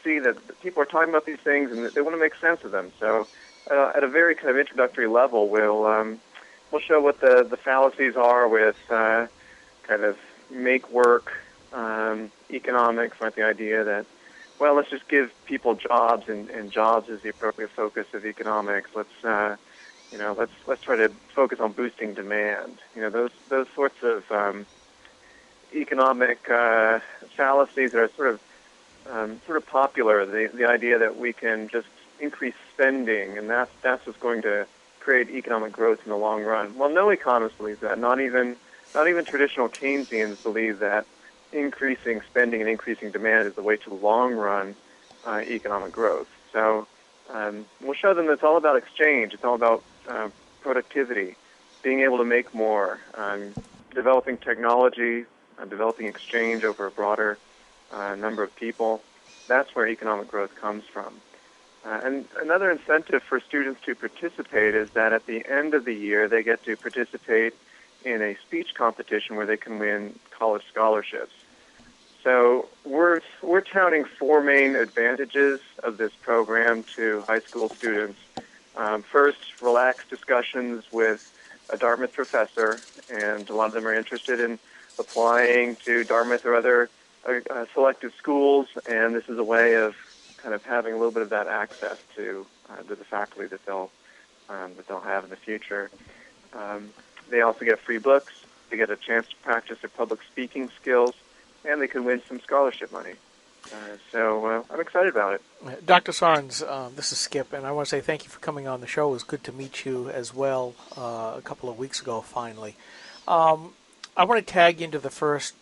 see that people are talking about these things, and they want to make sense of them. So, at a very kind of introductory level, we'll show what the fallacies are with kind of make work economics, like the idea that, well, let's just give people jobs, and jobs is the appropriate focus of economics. Let's try to focus on boosting demand. Those sorts of economic fallacies are sort of popular. The idea that we can just increase spending, and that's what's going to create economic growth in the long run. Well, no economist believes that. Not even traditional Keynesians believe that increasing spending and increasing demand is the way to long-run economic growth. So we'll show them that it's all about exchange. It's all about productivity, being able to make more, developing technology, developing exchange over a broader number of people. That's where economic growth comes from. And another incentive for students to participate is that at the end of the year, they get to participate in a speech competition where they can win college scholarships. So we're touting four main advantages of this program to high school students. First, relaxed discussions with a Dartmouth professor, and a lot of them are interested in applying to Dartmouth or other selected schools, and this is a way of kind of having a little bit of that access to the faculty that they'll have in the future. They also get free books. They get a chance to practice their public speaking skills, and they can win some scholarship money. So I'm excited about it. Dr. Sorens, this is Skip, and I want to say thank you for coming on the show. It was good to meet you as well a couple of weeks ago, finally. I want to tag into the first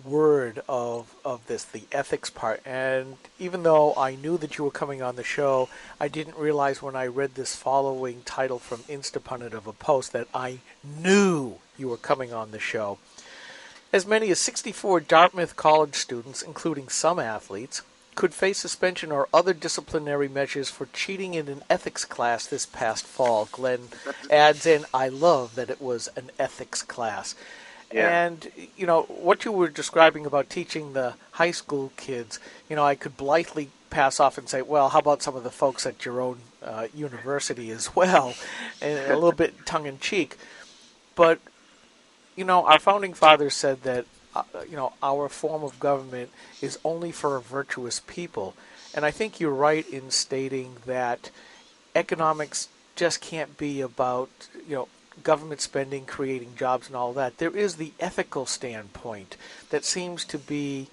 word of this, the ethics part. And even though I knew that you were coming on the show, I didn't realize when I read this following title from Instapundit of a post that I knew you were coming on the show. As many as 64 Dartmouth College students, including some athletes, could face suspension or other disciplinary measures for cheating in an ethics class this past fall. Glenn adds in, I love that it was an ethics class. Yeah. And, what you were describing about teaching the high school kids, I could blithely pass off and say, well, how about some of the folks at your own university as well, and a little bit tongue-in-cheek. But, our founding fathers said that, our form of government is only for a virtuous people. And I think you're right in stating that economics just can't be about, government spending, creating jobs and all that, there is the ethical standpoint that seems to be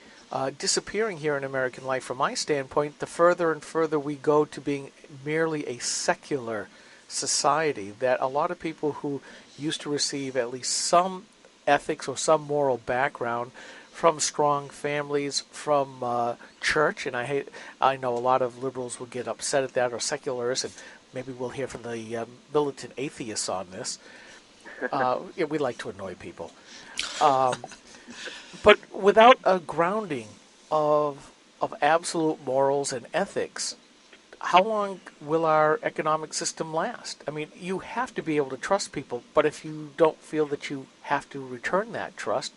disappearing here in American life. From my standpoint, the further and further we go to being merely a secular society, that a lot of people who used to receive at least some ethics or some moral background from strong families, from church, and I know a lot of liberals will get upset at that, or secularists, and maybe we'll hear from the militant atheists on this. Yeah, we like to annoy people. But without a grounding of absolute morals and ethics, how long will our economic system last? I mean, you have to be able to trust people, but if you don't feel that you have to return that trust,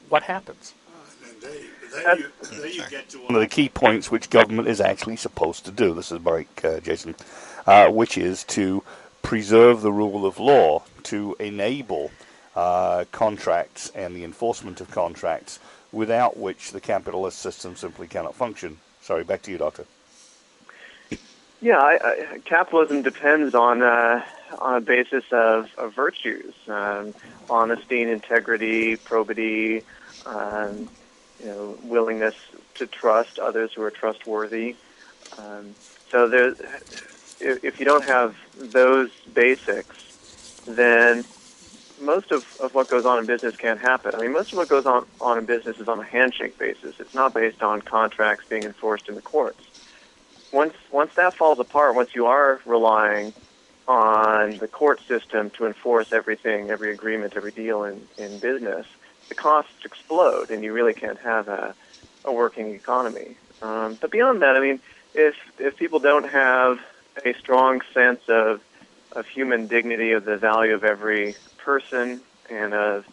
what happens? There you get to one of the key points which government is actually supposed to do. This is Mike, Jason, which is to preserve the rule of law, to enable contracts and the enforcement of contracts, without which the capitalist system simply cannot function. Sorry, back to you, Doctor. Yeah, capitalism depends on a basis of virtues, honesty and integrity, probity, willingness to trust others who are trustworthy. So if you don't have those basics, then most of what goes on in business can't happen. I mean, most of what goes on in business is on a handshake basis. It's not based on contracts being enforced in the courts. Once that falls apart, once you are relying on the court system to enforce everything, every agreement, every deal in business, the costs explode, and you really can't have a working economy. But beyond that, I mean, if people don't have a strong sense of human dignity, of the value of every person, and of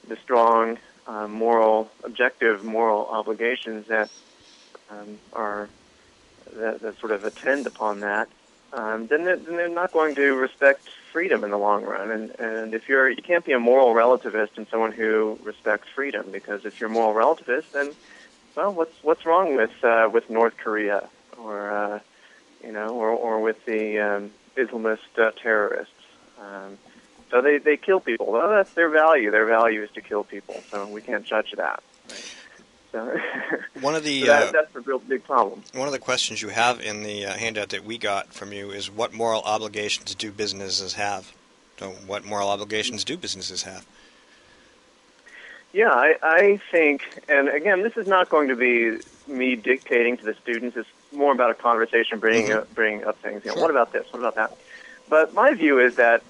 the strong objective moral obligations that that sort of attend upon that, then they're not going to respect freedom in the long run. And if you can't be a moral relativist and someone who respects freedom, because if you're a moral relativist, then what's wrong with North Korea or with the Islamist terrorists? So they kill people. Well, that's their value. Their value is to kill people. So we can't judge that. Right? So that's a real big problem. One of the questions you have in the handout that we got from you is, what moral obligations do businesses have? So what moral obligations do businesses have? Yeah, I think, and again, this is not going to be me dictating to the students. It's more about a conversation, bringing up things. Sure. What about this? What about that? But my view is that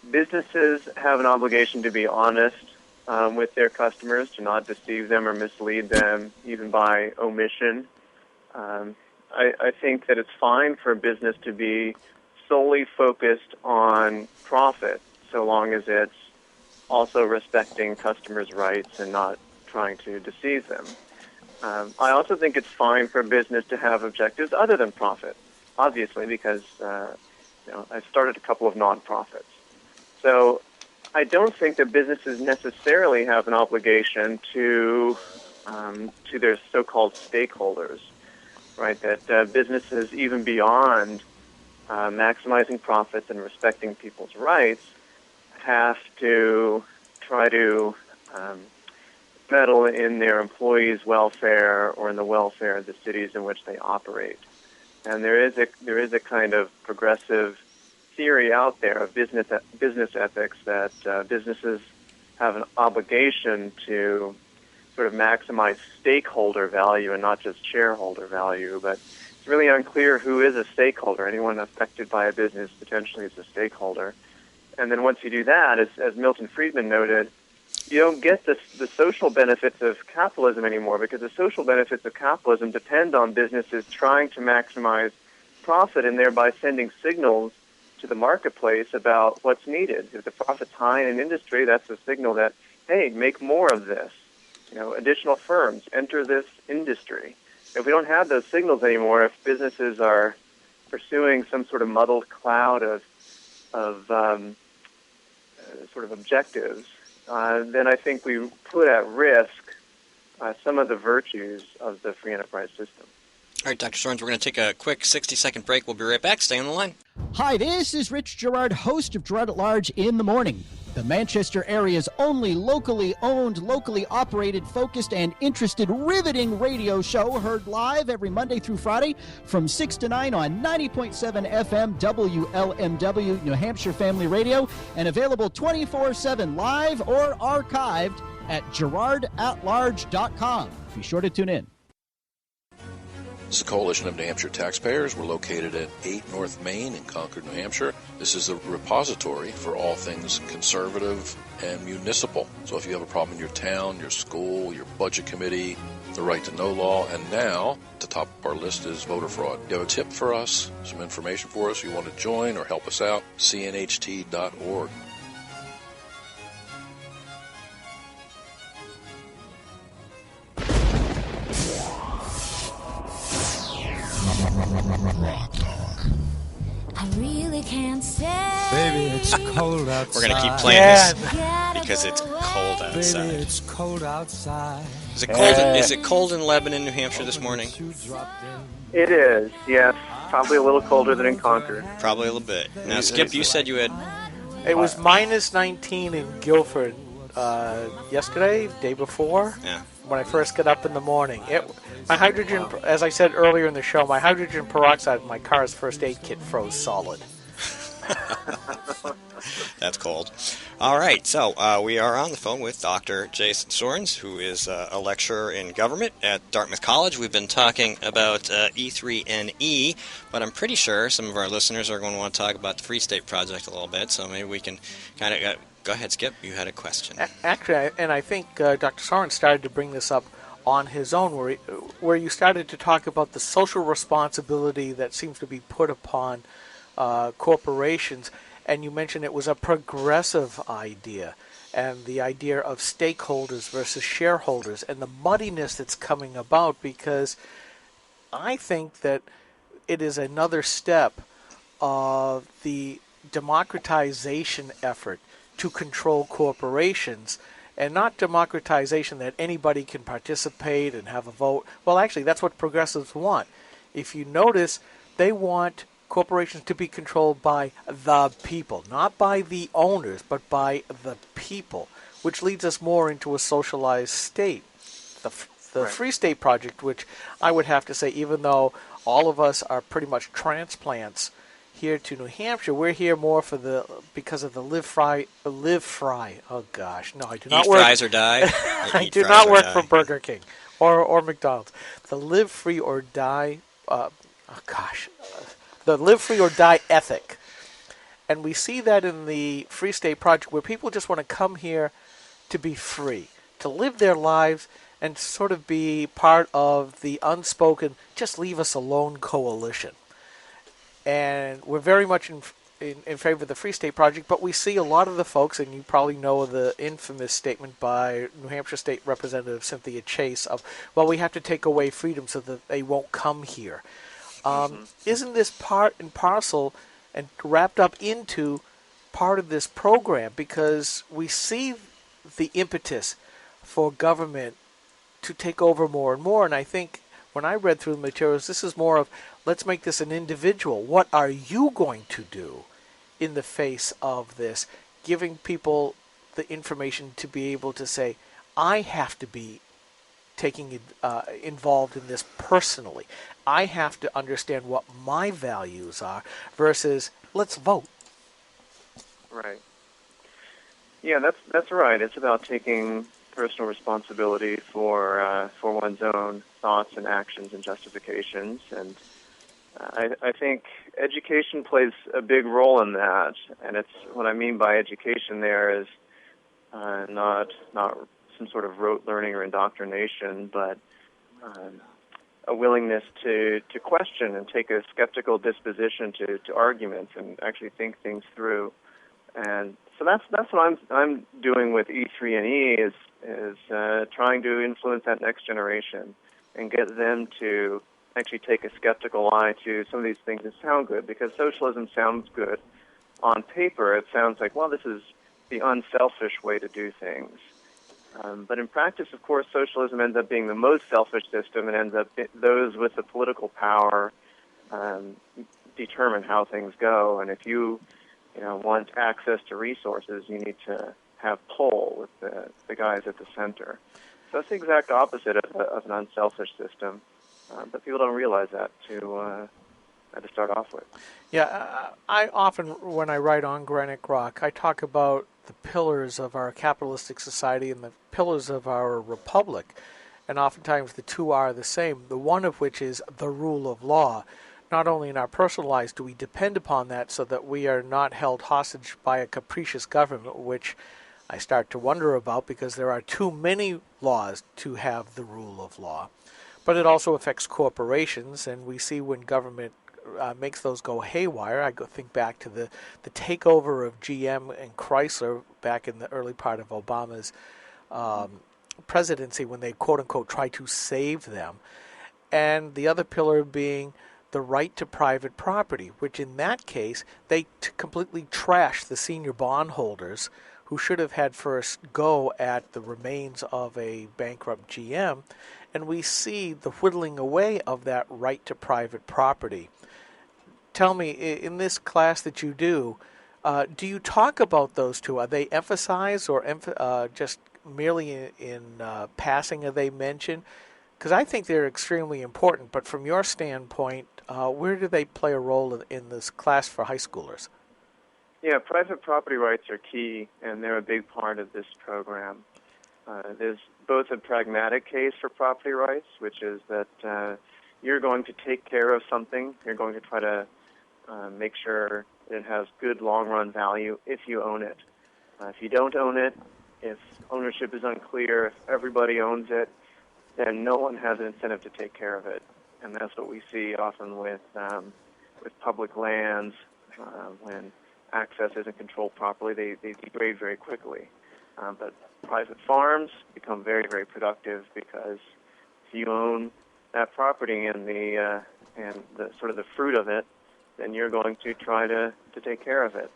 businesses have an obligation to be honest with their customers, to not deceive them or mislead them, even by omission. I think that it's fine for a business to be solely focused on profit, so long as it's also respecting customers' rights and not trying to deceive them. I also think it's fine for a business to have objectives other than profit, obviously, because I've started a couple of nonprofits. So I don't think that businesses necessarily have an obligation to their so-called stakeholders, right? That businesses, even beyond maximizing profits and respecting people's rights, have to try to meddle in their employees' welfare or in the welfare of the cities in which they operate. And there is a kind of progressive theory out there of business ethics that businesses have an obligation to sort of maximize stakeholder value and not just shareholder value. But it's really unclear who is a stakeholder. Anyone affected by a business potentially is a stakeholder. And then once you do that, as Milton Friedman noted, you don't get the social benefits of capitalism anymore, because the social benefits of capitalism depend on businesses trying to maximize profit and thereby sending signals to the marketplace about what's needed. If the profit's high in an industry, that's a signal that, hey, make more of this. Additional firms, enter this industry. If we don't have those signals anymore, if businesses are pursuing some sort of muddled cloud of sort of objectives, then I think we put at risk some of the virtues of the free enterprise system. All right, Dr. Sorens, we're going to take a quick 60-second break. We'll be right back. Stay on the line. Hi, this is Rich Gerard, host of Gerard at Large in the Morning, the Manchester area's only locally owned, locally operated, focused, and interested riveting radio show, heard live every Monday through Friday from 6 to 9 on 90.7 FM WLMW, New Hampshire Family Radio, and available 24/7 live or archived at GerardAtLarge.com. Be sure to tune in. This is a coalition of New Hampshire taxpayers. We're located at 8 North Main in Concord, New Hampshire. This is a repository for all things conservative and municipal. So if you have a problem in your town, your school, your budget committee, the right to know law, and now at the top of our list is voter fraud. You have a tip for us, some information for us, you want to join or help us out, cnht.org. I really can't stay. Baby, it's cold outside. We're going to keep playing this because it's cold outside. Baby, it's cold outside. Is it cold in Lebanon, New Hampshire this morning? It is, yes. Probably a little colder than in Concord. Probably a little bit. Now, Skip, you said you had... It was minus 19 in Guilford yesterday, day before. Yeah. When I first got up in the morning. My hydrogen, as I said earlier in the show, my hydrogen peroxide in my car's first aid kit froze solid. That's cold. All right, so we are on the phone with Dr. Jason Sorens, who is a lecturer in government at Dartmouth College. We've been talking about E3NE, but I'm pretty sure some of our listeners are going to want to talk about the Free State Project a little bit, so maybe we can kind of... Go ahead, Skip. You had a question. Actually, and I think Dr. Sorens started to bring this up on his own, where you started to talk about the social responsibility that seems to be put upon corporations, and you mentioned it was a progressive idea, and the idea of stakeholders versus shareholders, and the muddiness that's coming about, because I think that it is another step of the democratization effort to control corporations, and not democratization that anybody can participate and have a vote. Well, actually, that's what progressives want. If you notice, they want corporations to be controlled by the people, not by the owners, but by the people, which leads us more into a socialized state. The Free State Project, which I would have to say, even though all of us are pretty much transplants here to New Hampshire, we're here more because of the live free. Oh gosh, no, I do not Eat work. fries or die. I do not work for Burger King or McDonald's. The live free or die. The live free or die ethic, and we see that in the Free State Project, where people just want to come here to be free, to live their lives, and sort of be part of the unspoken "just leave us alone" coalition. And we're very much in favor of the Free State Project, but we see a lot of the folks, and you probably know the infamous statement by New Hampshire State Representative Cynthia Chase of, well, we have to take away freedom so that they won't come here. Isn't this part and parcel and wrapped up into part of this program? Because we see the impetus for government to take over more and more, and I think when I read through the materials, this is more of, let's make this an individual. What are you going to do in the face of this? Giving people the information to be able to say, I have to be taking involved in this personally. I have to understand what my values are versus let's vote. Right. Yeah, that's right. It's about taking personal responsibility for one's own thoughts and actions and justifications, and I think education plays a big role in that. And it's what I mean by education there is not some sort of rote learning or indoctrination, but a willingness to question and take a skeptical disposition to arguments and actually think things through. And so that's what I'm doing with E3NE is trying to influence that next generation and get them to actually take a skeptical eye to some of these things that sound good, because socialism sounds good on paper. It sounds like, well, this is the unselfish way to do things. But in practice, of course, socialism ends up being the most selfish system, and ends up those with the political power determine how things go. And if you want access to resources, you need to have pull with the guys at the center. So that's the exact opposite of an unselfish system, but people don't realize that to start off with. Yeah, I often, when I write on Granite Rock, I talk about the pillars of our capitalistic society and the pillars of our republic, and oftentimes the two are the same, the one of which is the rule of law. Not only in our personal lives do we depend upon that so that we are not held hostage by a capricious government, which I start to wonder about because there are too many laws to have the rule of law. But it also affects corporations, and we see when government makes those go haywire. I think back to the takeover of GM and Chrysler back in the early part of Obama's presidency when they, quote-unquote, tried to save them. And the other pillar being the right to private property, which in that case, they completely trashed the senior bondholders who should have had first go at the remains of a bankrupt GM. And we see the whittling away of that right to private property. Tell me, in this class that you do you talk about those two? Are they emphasized or just merely in passing are they mentioned? Because I think they're extremely important, but from your standpoint, where do they play a role in this class for high schoolers? Yeah, private property rights are key, and they're a big part of this program. There's both a pragmatic case for property rights, which is that you're going to take care of something. You're going to try to make sure it has good long-run value if you own it. If you don't own it, if ownership is unclear, if everybody owns it, then no one has an incentive to take care of it. And that's what we see often with public lands. When access isn't controlled properly, they degrade very quickly. But private farms become very, very productive because if you own that property and the sort of the fruit of it, then you're going to try to take care of it.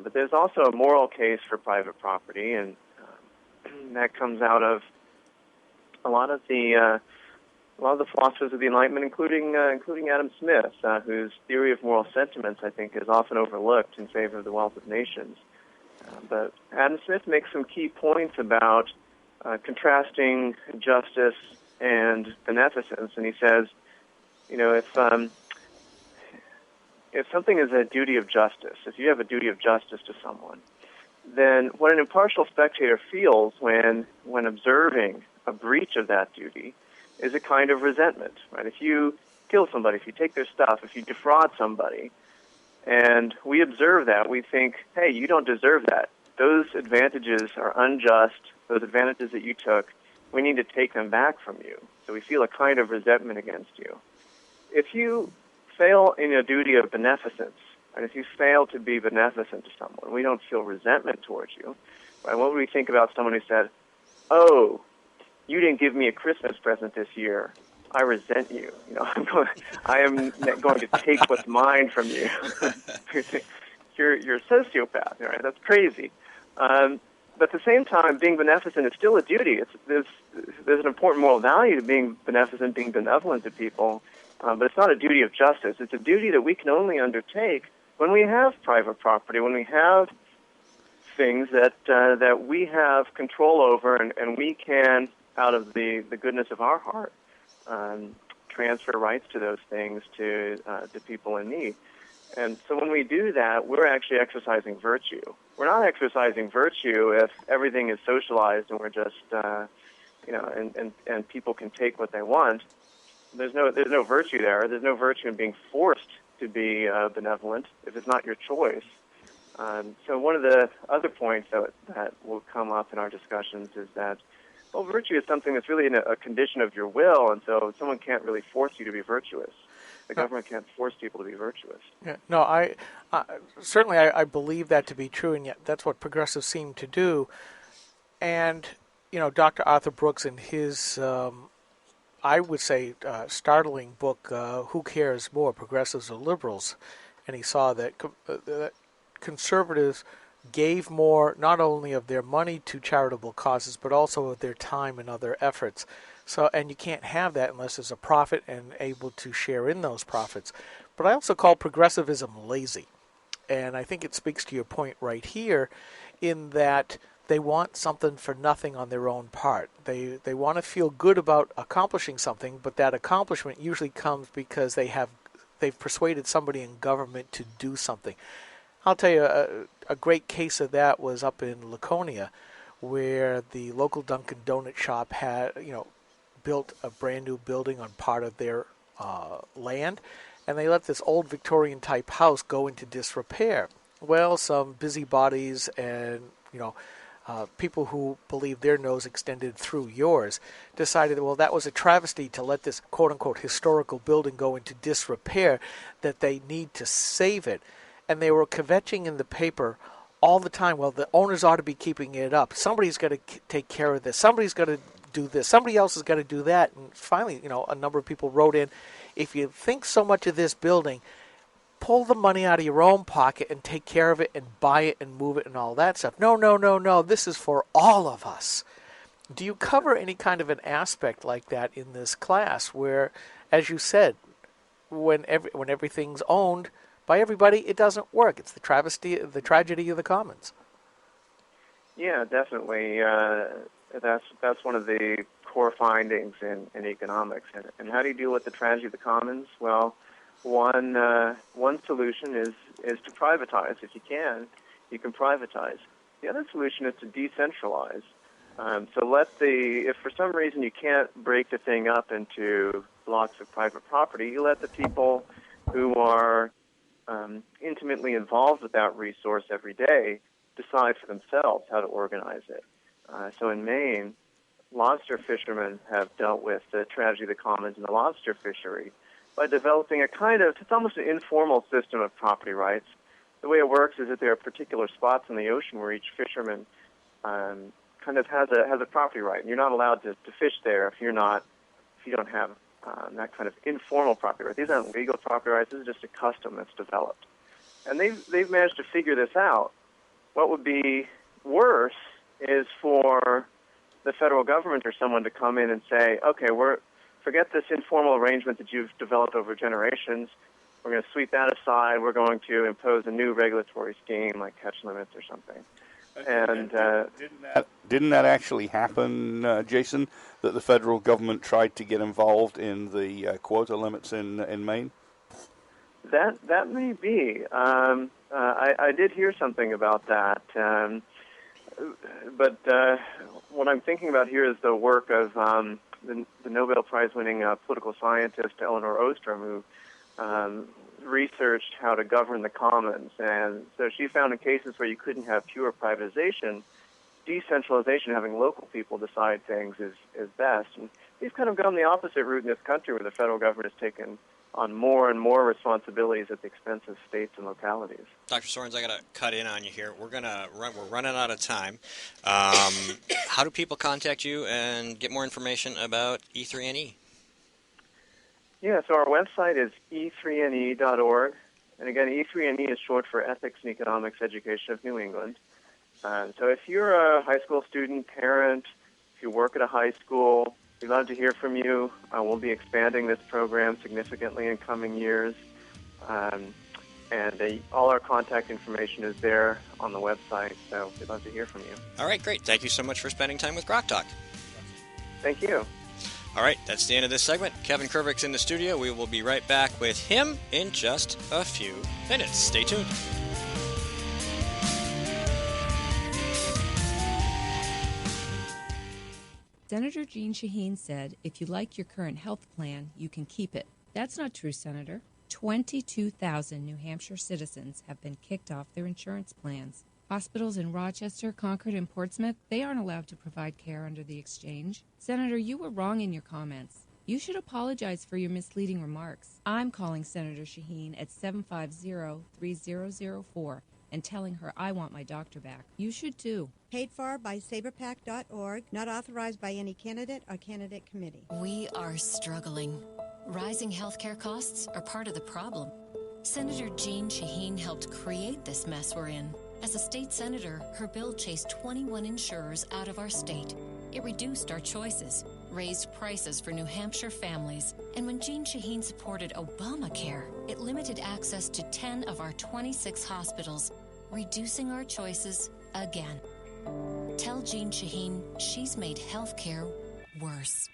But there's also a moral case for private property, and that comes out of a lot of the philosophers of the Enlightenment, including Adam Smith, whose theory of moral sentiments, I think, is often overlooked in favor of the wealth of nations. But Adam Smith makes some key points about contrasting justice and beneficence, and he says, if something is a duty of justice, if you have a duty of justice to someone, then what an impartial spectator feels when observing a breach of that duty is a kind of resentment, right? If you kill somebody, if you take their stuff, if you defraud somebody, and we observe that, we think, hey, you don't deserve that. Those advantages are unjust. Those advantages that you took, we need to take them back from you. So we feel a kind of resentment against you. If you fail in a duty of beneficence, and if you fail to be beneficent to someone, we don't feel resentment towards you. Right? What would we think about someone who said, oh, you didn't give me a Christmas present this year. I resent you. I am going to take what's mine from you. You're a sociopath, right? That's crazy. But at the same time, being beneficent is still a duty. There's an important moral value to being beneficent, being benevolent to people, but it's not a duty of justice. It's a duty that we can only undertake when we have private property, when we have things that we have control over, and we can, out of the goodness of our heart, transfer rights to those things to people in need. And so when we do that, we're actually exercising virtue. We're not exercising virtue if everything is socialized and we're just, and people can take what they want. There's no virtue there. There's no virtue in being forced to be benevolent if it's not your choice. So one of the other points that will come up in our discussions is that, well, virtue is something that's really a condition of your will, and so someone can't really force you to be virtuous. The government can't force people to be virtuous. Yeah, no, I certainly I believe that to be true, and yet that's what progressives seem to do. And Dr. Arthur Brooks in his, I would say, startling book, "Who Cares More, Progressives or Liberals?" and he saw that conservatives gave more, not only of their money to charitable causes, but also of their time and other efforts. So, and you can't have that unless there's a profit and able to share in those profits. But I also call progressivism lazy. And I think it speaks to your point right here in that they want something for nothing on their own part. They want to feel good about accomplishing something, but that accomplishment usually comes because they've persuaded somebody in government to do something. I'll tell you, a great case of that was up in Laconia, where the local Dunkin' Donut shop had, built a brand new building on part of their land, and they let this old Victorian type house go into disrepair. Well, some busybodies and people who believe their nose extended through yours decided, well, that was a travesty to let this quote-unquote historical building go into disrepair, that they need to save it. And they were kvetching in the paper all the time, well, the owners ought to be keeping it up. Somebody's got to take care of this. Somebody's got to do this. Somebody else has got to do that. And finally, a number of people wrote in, if you think so much of this building, pull the money out of your own pocket and take care of it and buy it and move it and all that stuff. No. This is for all of us. Do you cover any kind of an aspect like that in this class where, as you said, when everything's owned by everybody, it doesn't work? It's the tragedy of the commons. Yeah, definitely. That's one of the core findings in economics. And how do you deal with the tragedy of the commons? Well, one solution is to privatize. If you can privatize. The other solution is to decentralize. So if for some reason you can't break the thing up into blocks of private property, you let the people who are intimately involved with that resource every day decide for themselves how to organize it. So in Maine, lobster fishermen have dealt with the tragedy of the commons in the lobster fishery by developing it's almost an informal system of property rights. The way it works is that there are particular spots in the ocean where each fisherman kind of has a property right, and you're not allowed to fish there if you don't have that kind of informal property right. These aren't legal property rights. This is just a custom that's developed, and they've managed to figure this out. What would be worse is for the federal government or someone to come in and say, okay, forget this informal arrangement that you've developed over generations. We're going to sweep that aside. We're going to impose a new regulatory scheme like catch limits or something. And didn't that actually happen, Jason? That the federal government tried to get involved in the quota limits in Maine? That may be. I did hear something about that. But what I'm thinking about here is the work of the Nobel Prize-winning political scientist Eleanor Ostrom, who researched how to govern the commons. And so she found in cases where you couldn't have pure privatization, decentralization, having local people decide things is best. And we've kind of gone the opposite route in this country, where the federal government has taken on more and more responsibilities at the expense of states and localities. Dr. Sorens, I got to cut in on you here. We're running out of time. How do people contact you and get more information about E3NE? Yeah, so our website is e3ne.org. And again, E3NE is short for Ethics and Economics Education of New England. So if you're a high school student, parent, if you work at a high school, we'd love to hear from you. We'll be expanding this program significantly in coming years. And all our contact information is there on the website, so we'd love to hear from you. All right, great. Thank you so much for spending time with GrokTALK. Thank you. All right, that's the end of this segment. Kevin Kervick's in the studio. We will be right back with him in just a few minutes. Stay tuned. Senator Jeanne Shaheen said, if you like your current health plan, you can keep it. That's not true, Senator. 22,000 New Hampshire citizens have been kicked off their insurance plans. Hospitals in Rochester, Concord, and Portsmouth, they aren't allowed to provide care under the exchange. Senator, you were wrong in your comments. You should apologize for your misleading remarks. I'm calling Senator Shaheen at 750-3004 and telling her I want my doctor back. You should too. Paid for by saberpac.org, not authorized by any candidate or candidate committee. We are struggling. Rising healthcare costs are part of the problem. Senator Jeanne Shaheen helped create this mess we're in. As a state senator, her bill chased 21 insurers out of our state. It reduced our choices, raised prices for New Hampshire families, and when Jean Shaheen supported Obamacare, it limited access to 10 of our 26 hospitals, reducing our choices again. Tell Jean Shaheen she's made healthcare worse.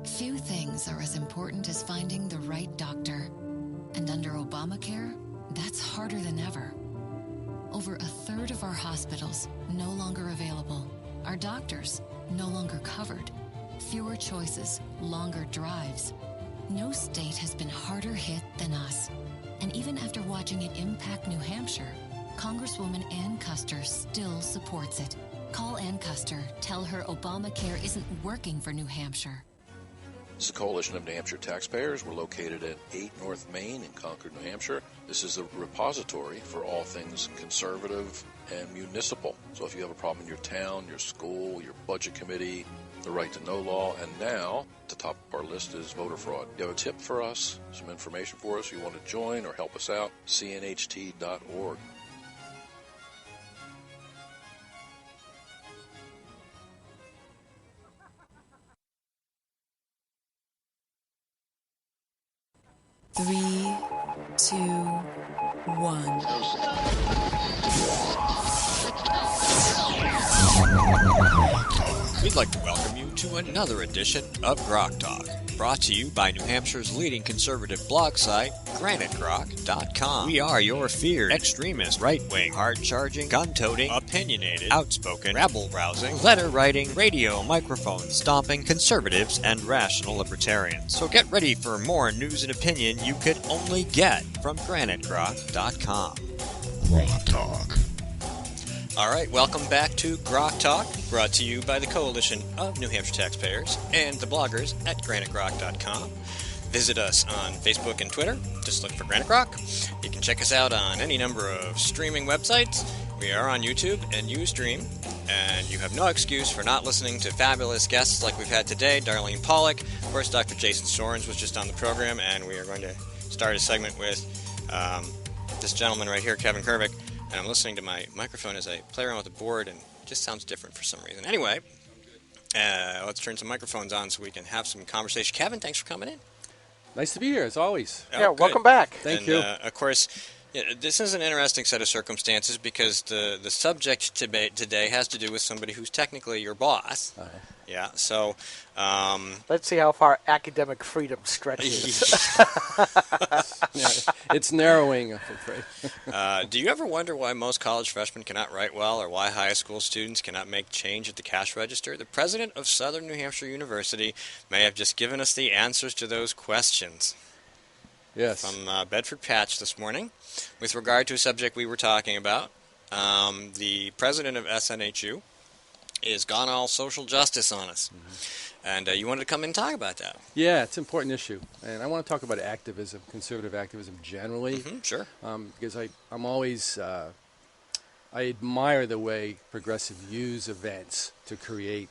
Few things are as important as finding the right doctor. And under Obamacare, that's harder than ever. Over a third of our hospitals no longer available. Our doctors no longer covered. Fewer choices, longer drives. No state has been harder hit than us. And even after watching it impact New Hampshire, Congresswoman Ann Custer still supports it. Call Ann Custer. Tell her Obamacare isn't working for New Hampshire. This is a coalition of New Hampshire taxpayers. We're located at 8 North Main in Concord, New Hampshire. This is a repository for all things conservative and municipal. So if you have a problem in your town, your school, your budget committee, the right to know law, and now at the top of our list is voter fraud. You have a tip for us, some information for us, you want to join or help us out, cnht.org. Three, two, one. We'd like to welcome you to another edition of GrokTALK, brought to you by New Hampshire's leading conservative blog site, GraniteGrok.com. We are your feared, extremist, right-wing, hard-charging, gun-toting, opinionated, outspoken, rabble-rousing, letter-writing, radio microphone stomping conservatives and rational libertarians. So get ready for more news and opinion you could only get from GraniteGrok.com. GrokTALK. All right, welcome back to GrokTALK, brought to you by the Coalition of New Hampshire Taxpayers and the bloggers at GraniteGrok.com. Visit us on Facebook and Twitter. Just look for Granite Grok. You can check us out on any number of streaming websites. We are on YouTube and Ustream, and you have no excuse for not listening to fabulous guests like we've had today. Darlene Pawlick, of course, Dr. Jason-Sorens was just on the program, and we are going to start a segment with this gentleman right here, Kevin Kervick. And I'm listening to my microphone as I play around with the board, and it just sounds different for some reason. Anyway, let's turn some microphones on so we can have some conversation. Kevin, thanks for coming in. Nice to be here, as always. Yeah, welcome back. Thank you. Of course, this is an interesting set of circumstances because the subject today has to do with somebody who's technically your boss. Okay. Yeah, so... let's see how far academic freedom stretches. It's narrowing, I'm afraid. Do you ever wonder why most college freshmen cannot write well or why high school students cannot make change at the cash register? The president of Southern New Hampshire University may have just given us the answers to those questions. Yes. From Bedford Patch this morning. With regard to a subject we were talking about, the president of SNHU is gone all social justice on us. Mm-hmm. And you wanted to come in and talk about that. Yeah, it's an important issue. And I want to talk about activism, conservative activism generally. Mm-hmm, sure. Because I'm always, I admire the way progressive use events to create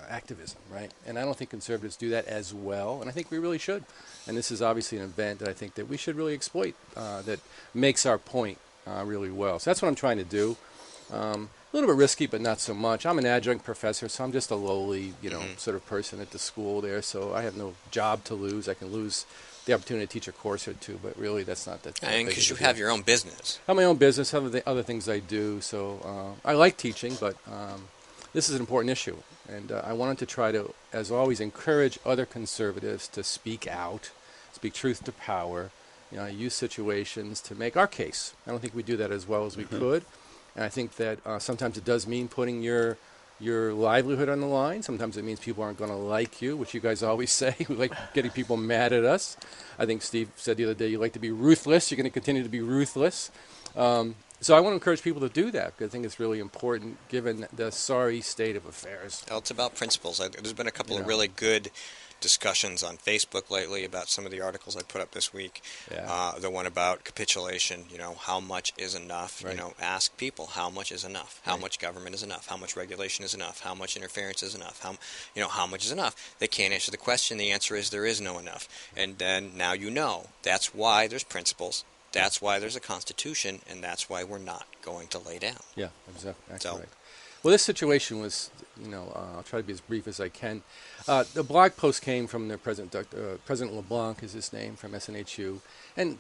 activism, right? And I don't think conservatives do that as well, and I think we really should. And this is obviously an event that I think that we should really exploit, that makes our point really well. So that's what I'm trying to do. A little bit risky, but not so much. I'm an adjunct professor, so I'm just a lowly, sort of person at the school there. So I have no job to lose. I can lose the opportunity to teach a course or two, but really that's not that. And because you have your own business. I have my own business. I have the other things I do. So I like teaching, but this is an important issue, and I wanted to try to, as always, encourage other conservatives to speak out, speak truth to power, use situations to make our case. I don't think we do that as well as we could. And I think that sometimes it does mean putting your livelihood on the line. Sometimes it means people aren't going to like you, which you guys always say. We like getting people mad at us. I think Steve said the other day, you like to be ruthless. You're going to continue to be ruthless. So I want to encourage people to do that because I think it's really important given the sorry state of affairs. Well, it's about principles. There's been a couple of really good discussions on Facebook lately about some of the articles I put up this week. Yeah. The one about capitulation, how much is enough? Right. Ask people how much is enough? How much government is enough? How much regulation is enough? How much interference is enough? How much is enough? They can't answer the question. The answer is there is no enough. And then now that's why there's principles That's why there's a Constitution, and that's why we're not going to lay down. Yeah, exactly. That's right. Well, this situation was, I'll try to be as brief as I can. The blog post came from the President LeBlanc is his name, from SNHU. And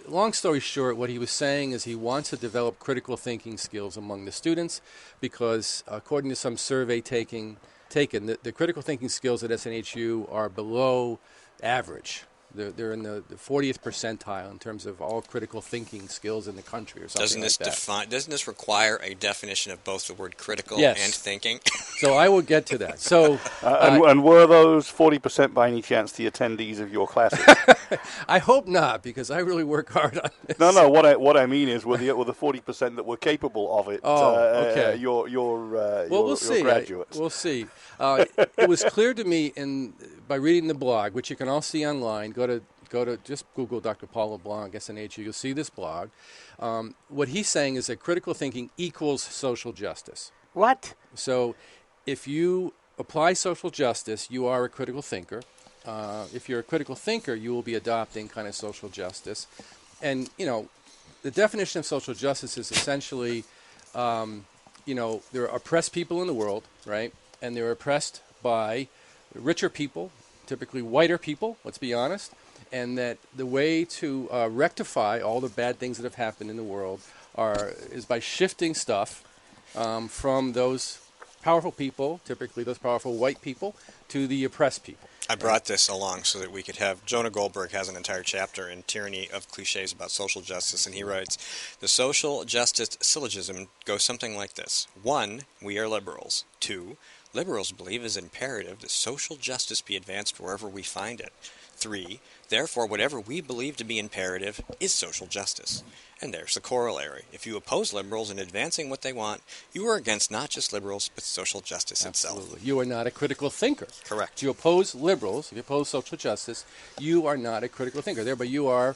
long story short, what he was saying is he wants to develop critical thinking skills among the students because, according to some survey taken, the critical thinking skills at SNHU are below average. They're in the 40th percentile in terms of all critical thinking skills in the country, or something Doesn't this require a definition of both the word critical Yes. and thinking? So I will get to that. So, and were those 40% by any chance the attendees of your classes? I hope not, because I really work hard on this. No. What I mean is, were the 40% that were capable of it? Okay. Your we'll see. graduates. We'll see. It was clear to me by reading the blog, which you can all see online. Go to just Google Dr. Paul LeBlanc, SNHU. You'll see this blog. What he's saying is that critical thinking equals social justice. What? So, if you apply social justice, you are a critical thinker. If you're a critical thinker, you will be adopting kind of social justice. And, the definition of social justice is essentially, there are oppressed people in the world, right? And they're oppressed by richer people, typically whiter people, let's be honest. And that the way to rectify all the bad things that have happened in the world is by shifting stuff from those powerful people, typically those powerful white people, to the oppressed people. I brought this along so that we could have... Jonah Goldberg has an entire chapter in Tyranny of Cliches about social justice, and he writes, the social justice syllogism goes something like this. 1, we are liberals. 2, liberals believe it is imperative that social justice be advanced wherever we find it. 3, therefore whatever we believe to be imperative is social justice. And there's the corollary. If you oppose liberals in advancing what they want, you are against not just liberals, but social justice Absolutely. itself. You are not a critical thinker. Correct. If you oppose liberals, if you oppose social justice, you are not a critical thinker. Thereby you are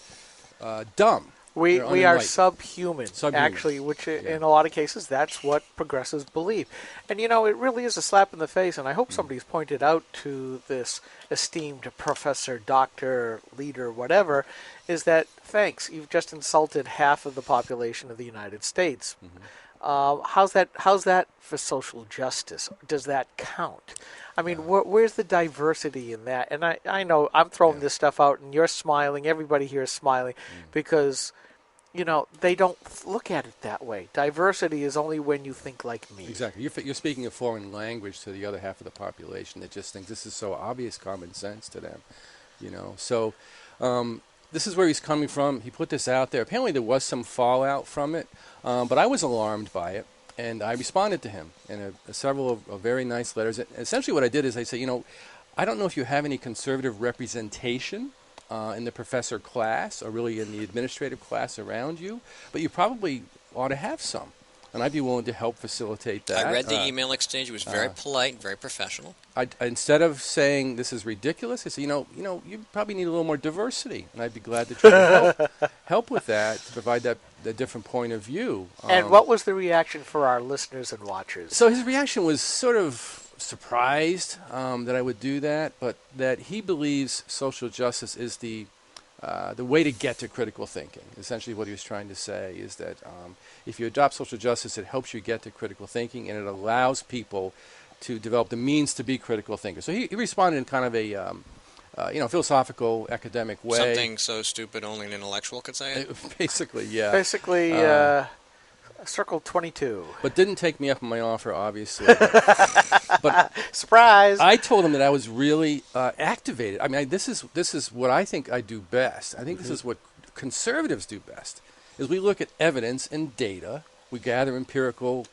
dumb. We are subhuman, actually, which in a lot of cases, that's what progressives believe. And, it really is a slap in the face, and I hope somebody's pointed out to this esteemed professor, doctor, leader, whatever, is that, thanks, you've just insulted half of the population of the United States. Mm-hmm. How's that for social justice? Does that count? I mean, where's the diversity in that? And I know I'm throwing this stuff out, and you're smiling. Everybody here is smiling because, they don't look at it that way. Diversity is only when you think like me. Exactly. You're speaking a foreign language to the other half of the population that just thinks this is so obvious common sense to them. So this is where he's coming from. He put this out there. Apparently there was some fallout from it, but I was alarmed by it. And I responded to him in several of very nice letters. And essentially what I did is I said, I don't know if you have any conservative representation in the professor class or really in the administrative class around you, but you probably ought to have some. And I'd be willing to help facilitate that. I read the email exchange. It was very polite, very professional. Instead of saying this is ridiculous, I said, you probably need a little more diversity. And I'd be glad to try to help with that, to provide that different point of view. And what was the reaction for our listeners and watchers? So his reaction was sort of surprised that I would do that, but that he believes social justice is the way to get to critical thinking. Essentially what he was trying to say is that if you adopt social justice, it helps you get to critical thinking, and it allows people to develop the means to be critical thinkers. So he responded in kind of a philosophical, academic way. Something so stupid only an intellectual could say it? Basically, yeah. Basically, Circle 22. But didn't take me up on my offer, obviously. But surprise! I told him that I was really activated. I mean, this is what I think I do best. I think this is what conservatives do best, is we look at evidence and data. We gather empirical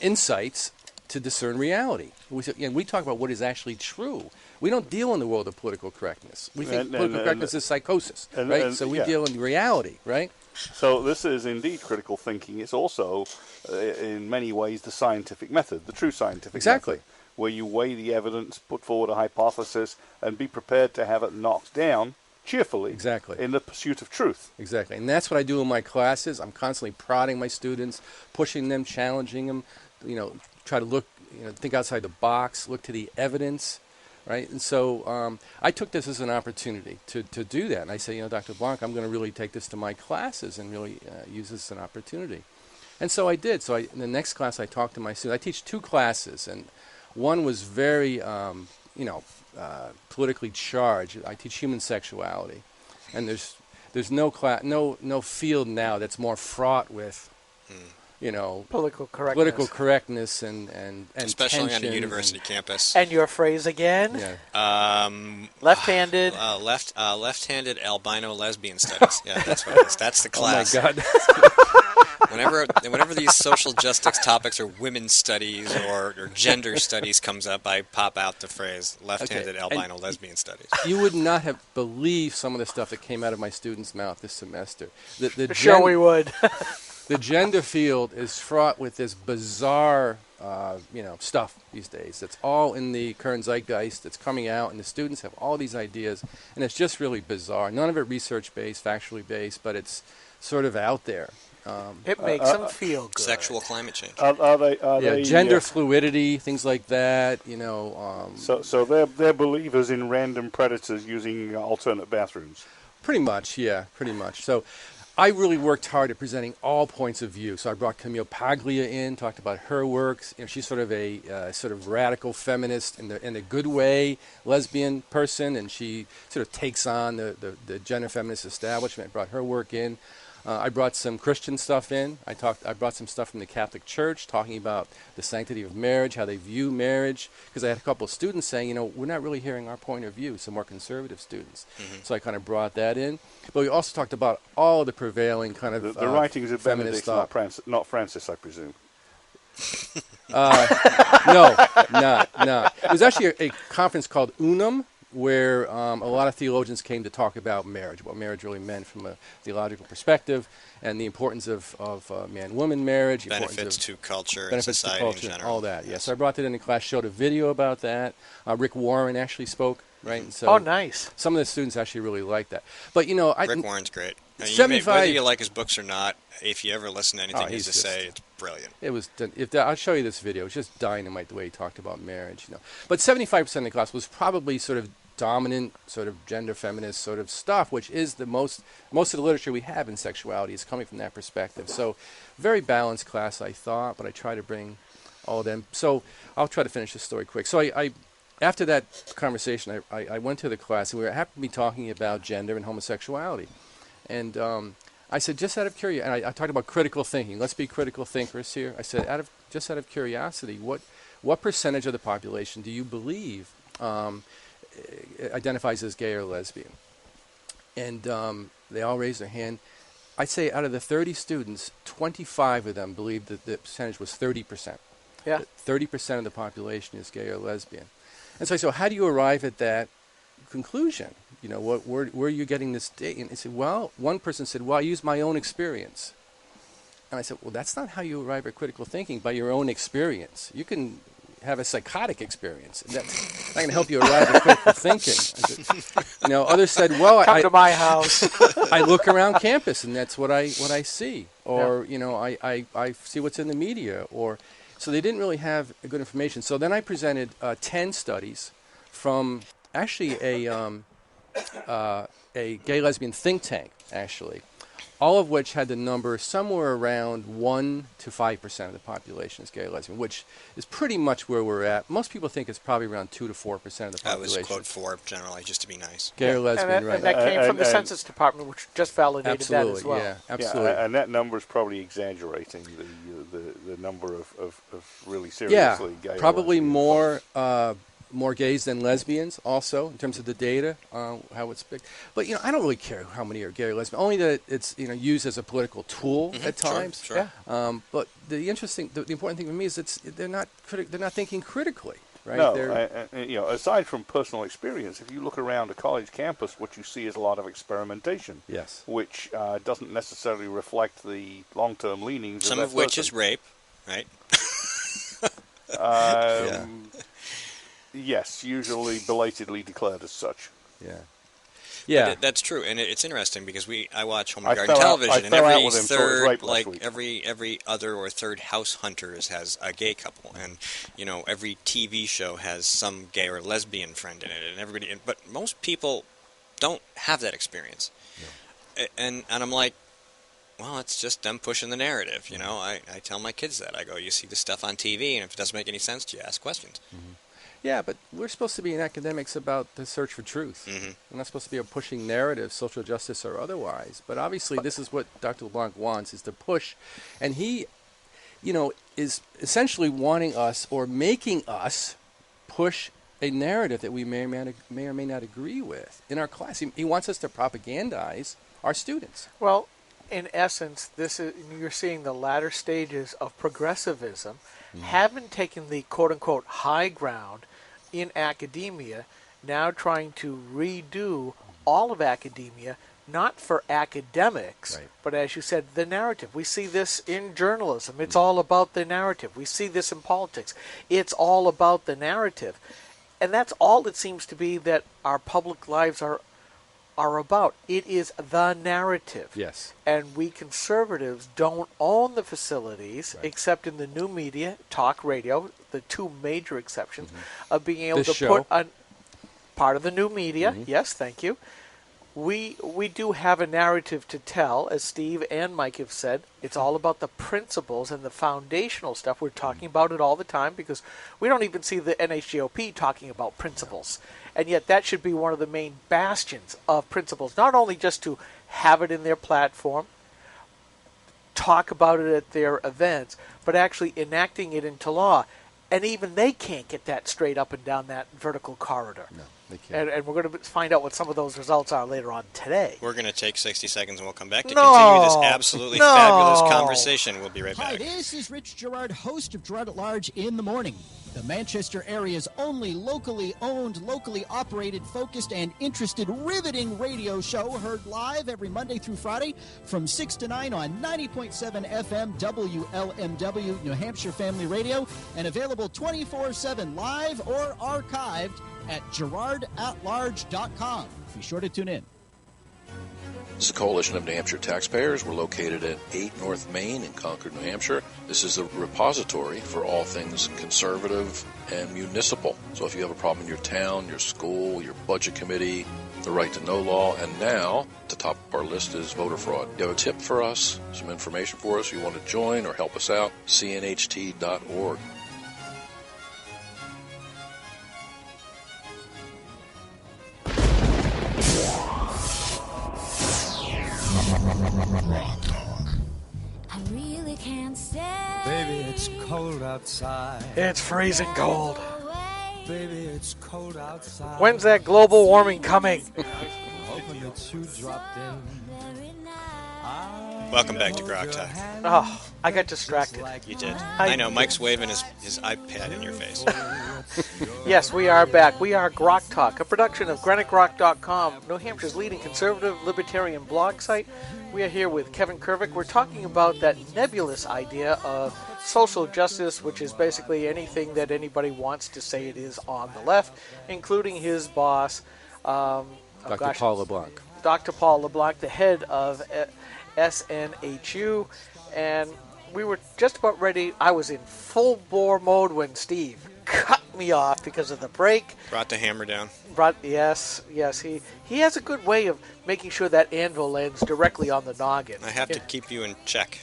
insights to discern reality. We talk about what is actually true. We don't deal in the world of political correctness. We think political correctness is psychosis, right? So we deal in reality, right? So this is indeed critical thinking. It's also, in many ways, the scientific method, the true scientific method, where you weigh the evidence, put forward a hypothesis, and be prepared to have it knocked down cheerfully in the pursuit of truth. Exactly. And that's what I do in my classes. I'm constantly prodding my students, pushing them, challenging them, try to look, think outside the box, look to the evidence. right? And so I took this as an opportunity to do that. And I say, Dr. Blanc, I'm going to really take this to my classes and really use this as an opportunity. And so I did. So in the next class, I talked to my students. I teach 2 classes, and one was very, politically charged. I teach human sexuality, and there's no field now that's more fraught with, political correctness and especially tension on a university campus. And your phrase again? Yeah. Left-handed. Left-handed albino lesbian studies. Yeah, that's what it is. That's the class. Oh my God. Whenever these social justice topics or women's studies or gender studies comes up, I pop out the phrase left-handed albino lesbian studies. You would not have believed some of the stuff that came out of my students' mouth this semester. Sure we would. The gender field is fraught with this bizarre, stuff these days. It's all in the current zeitgeist. It's coming out, and the students have all these ideas, and it's just really bizarre. None of it research-based, factually based, but it's sort of out there. It makes them feel good. Sexual climate change. Are they gender fluidity, things like that. So they're believers in random predators using alternate bathrooms. Pretty much, yeah, pretty much. So I really worked hard at presenting all points of view. So I brought Camille Paglia in, talked about her works. She's sort of a sort of radical feminist in a good way, lesbian person, and she sort of takes on the gender feminist establishment. I brought her work in. I brought some Christian stuff in. I brought some stuff from the Catholic Church, talking about the sanctity of marriage, how they view marriage. Because I had a couple of students saying, we're not really hearing our point of view. Some more conservative students. Mm-hmm. So I kind of brought that in. But we also talked about all the prevailing kind of the writings of Benedict, not Francis, I presume. No. It was actually a conference called Unum, where a lot of theologians came to talk about marriage, what marriage really meant from a theological perspective, and the importance of man-woman marriage. Benefits to culture and benefits society to culture in general. All that, yes. So I brought that in class, showed a video about that. Rick Warren actually spoke, right? And so oh, nice. Some of the students actually really liked that. But, Rick Warren's great. Whether you like his books or not, if you ever listen to anything he has to say, it's brilliant. It was. I'll show you this video. It's just dynamite the way he talked about marriage. But 75% of the class was probably sort of dominant, sort of gender feminist sort of stuff, which is most of the literature we have in sexuality is coming from that perspective. So, very balanced class, I thought, but I try to bring all of them. So I'll try to finish this story quick. So I after that conversation, I went to the class, and we happened to be talking about gender and homosexuality. And I said, just out of curiosity, and I talked about critical thinking. Let's be critical thinkers here. I said, just out of curiosity, what percentage of the population do you believe identifies as gay or lesbian? And they all raised their hand. I'd say out of the 30 students, 25 of them believed that the percentage was 30%. Yeah. 30% of the population is gay or lesbian. And so I said, how do you arrive at that conclusion? Where are you getting this data? And I said, well, one person said, well, I use my own experience. And I said, well, that's not how you arrive at critical thinking, by your own experience. You can have a psychotic experience. That's not going to help you arrive at critical thinking. Said, others said, well, come to my house. I look around campus, and that's what I see. Or, I see what's in the media. So they didn't really have good information. So then I presented 10 studies from actually a gay lesbian think tank, actually, all of which had the number somewhere around 1 to 5% of the population is gay or lesbian, which is pretty much where we're at. Most people think it's probably around 2 to 4% of the population. I was quote 4 generally, just to be nice. Gay or lesbian, right? And that came from the Census Department, which just validated that as well. Yeah, absolutely. Yeah, and that number is probably exaggerating the number of really seriously gay. Probably more gays than lesbians also in terms of the data, how it's picked. But, I don't really care how many are gay or lesbian, only that it's, used as a political tool at times. Sure. But the important thing for me is they're not thinking critically, right? No, aside from personal experience, if you look around a college campus, what you see is a lot of experimentation. Yes. Which doesn't necessarily reflect the long-term leanings Some of which is rape, right? Yes, usually belatedly declared as such. Yeah. Yeah. But that's true, and it's interesting because I watch Home I and Garden fell out- television, I and fell out every with him, so it was third, right last like week. every other or third house hunters has a gay couple, and every TV show has some gay or lesbian friend in it, and everybody. But most people don't have that experience, and I'm like, well, it's just them pushing the narrative. I tell my kids that. I go, you see this stuff on TV, and if it doesn't make any sense to you, ask questions. Yeah, but we're supposed to be in academics about the search for truth. We're not supposed to be pushing narratives, social justice or otherwise. But obviously this is what Dr. LeBlanc wants, is to push. And he, is essentially wanting us or making us push a narrative that we may or may not agree with in our class. He wants us to propagandize our students. Well, in essence, you're seeing the latter stages of progressivism haven't taken the quote-unquote high ground in academia, now trying to redo all of academia, not for academics, but as you said, the narrative. We see this in journalism. It's all about the narrative. We see this in politics. It's all about the narrative. And that's all it seems to be that our public lives are about. It is the narrative. Yes. And we conservatives don't own the facilities, except in the new media, talk radio, the two major exceptions, of being able to put on part of the new media. Yes, thank you. We do have a narrative to tell, as Steve and Mike have said. It's all about the principles and the foundational stuff. We're talking about it all the time because we don't even see the NHGOP talking about principles. And yet that should be one of the main bastions of principles, not only just to have it in their platform, talk about it at their events, but actually enacting it into law. And even they can't get that straight up and down that vertical corridor. No, they can't. And we're going to find out what some of those results are later on today. We're going to take 60 seconds and we'll come back to continue this absolutely fabulous conversation. We'll be right back. Hi, this is Rich Girard, host of Girard at Large in the Morning, the Manchester area's only locally owned, locally operated, focused, and interested, riveting radio show, heard live every Monday through Friday from 6 to 9 on 90.7 FM WLMW, New Hampshire Family Radio, and available 24/7 live or archived at GirardAtLarge.com. Be sure to tune in. This is a coalition of New Hampshire taxpayers. We're located at 8 North Main in Concord, New Hampshire. This is a repository for all things conservative and municipal. So if you have a problem in your town, your school, your budget committee, the right to know law, and now at the top of our list is voter fraud. You have a tip for us, some information for us, you want to join or help us out, cnht.org. I really can't stay. Baby, it's cold outside. It's freezing cold. Baby, it's cold outside. When's that global warming coming? Hoping that you dropped in. Welcome back to GrokTALK. Oh, I got distracted. You did. I know. Mike's waving his iPad in your face. Yes, we are back. We are GrokTALK, a production of GraniteGrok.com, New Hampshire's leading conservative libertarian blog site. We are here with Kevin Kervick. We're talking about that nebulous idea of social justice, which is basically anything that anybody wants to say it is on the left, including his boss, Dr. Paul LeBlanc. Dr. Paul LeBlanc, the head of SNHU, and we were just about ready. I was in full bore mode when Steve cut me off because of the break. Brought the hammer down. Yes. He has a good way of making sure that anvil lands directly on the noggin. I have to keep you in check,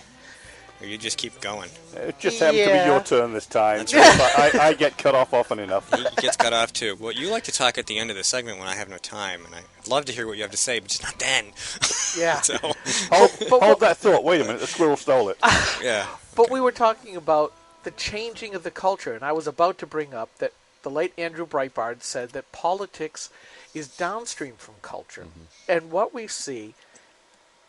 or you just keep going. It just happened to be your turn this time. That's right. I get cut off often enough. He gets cut off too. Well, you like to talk at the end of the segment when I have no time, and I'd love to hear what you have to say, but just not then. Yeah. So. Hold that thought. Wait a minute. The squirrel stole it. Yeah. But we were talking about the changing of the culture, and I was about to bring up that the late Andrew Breitbart said that politics is downstream from culture. And what we see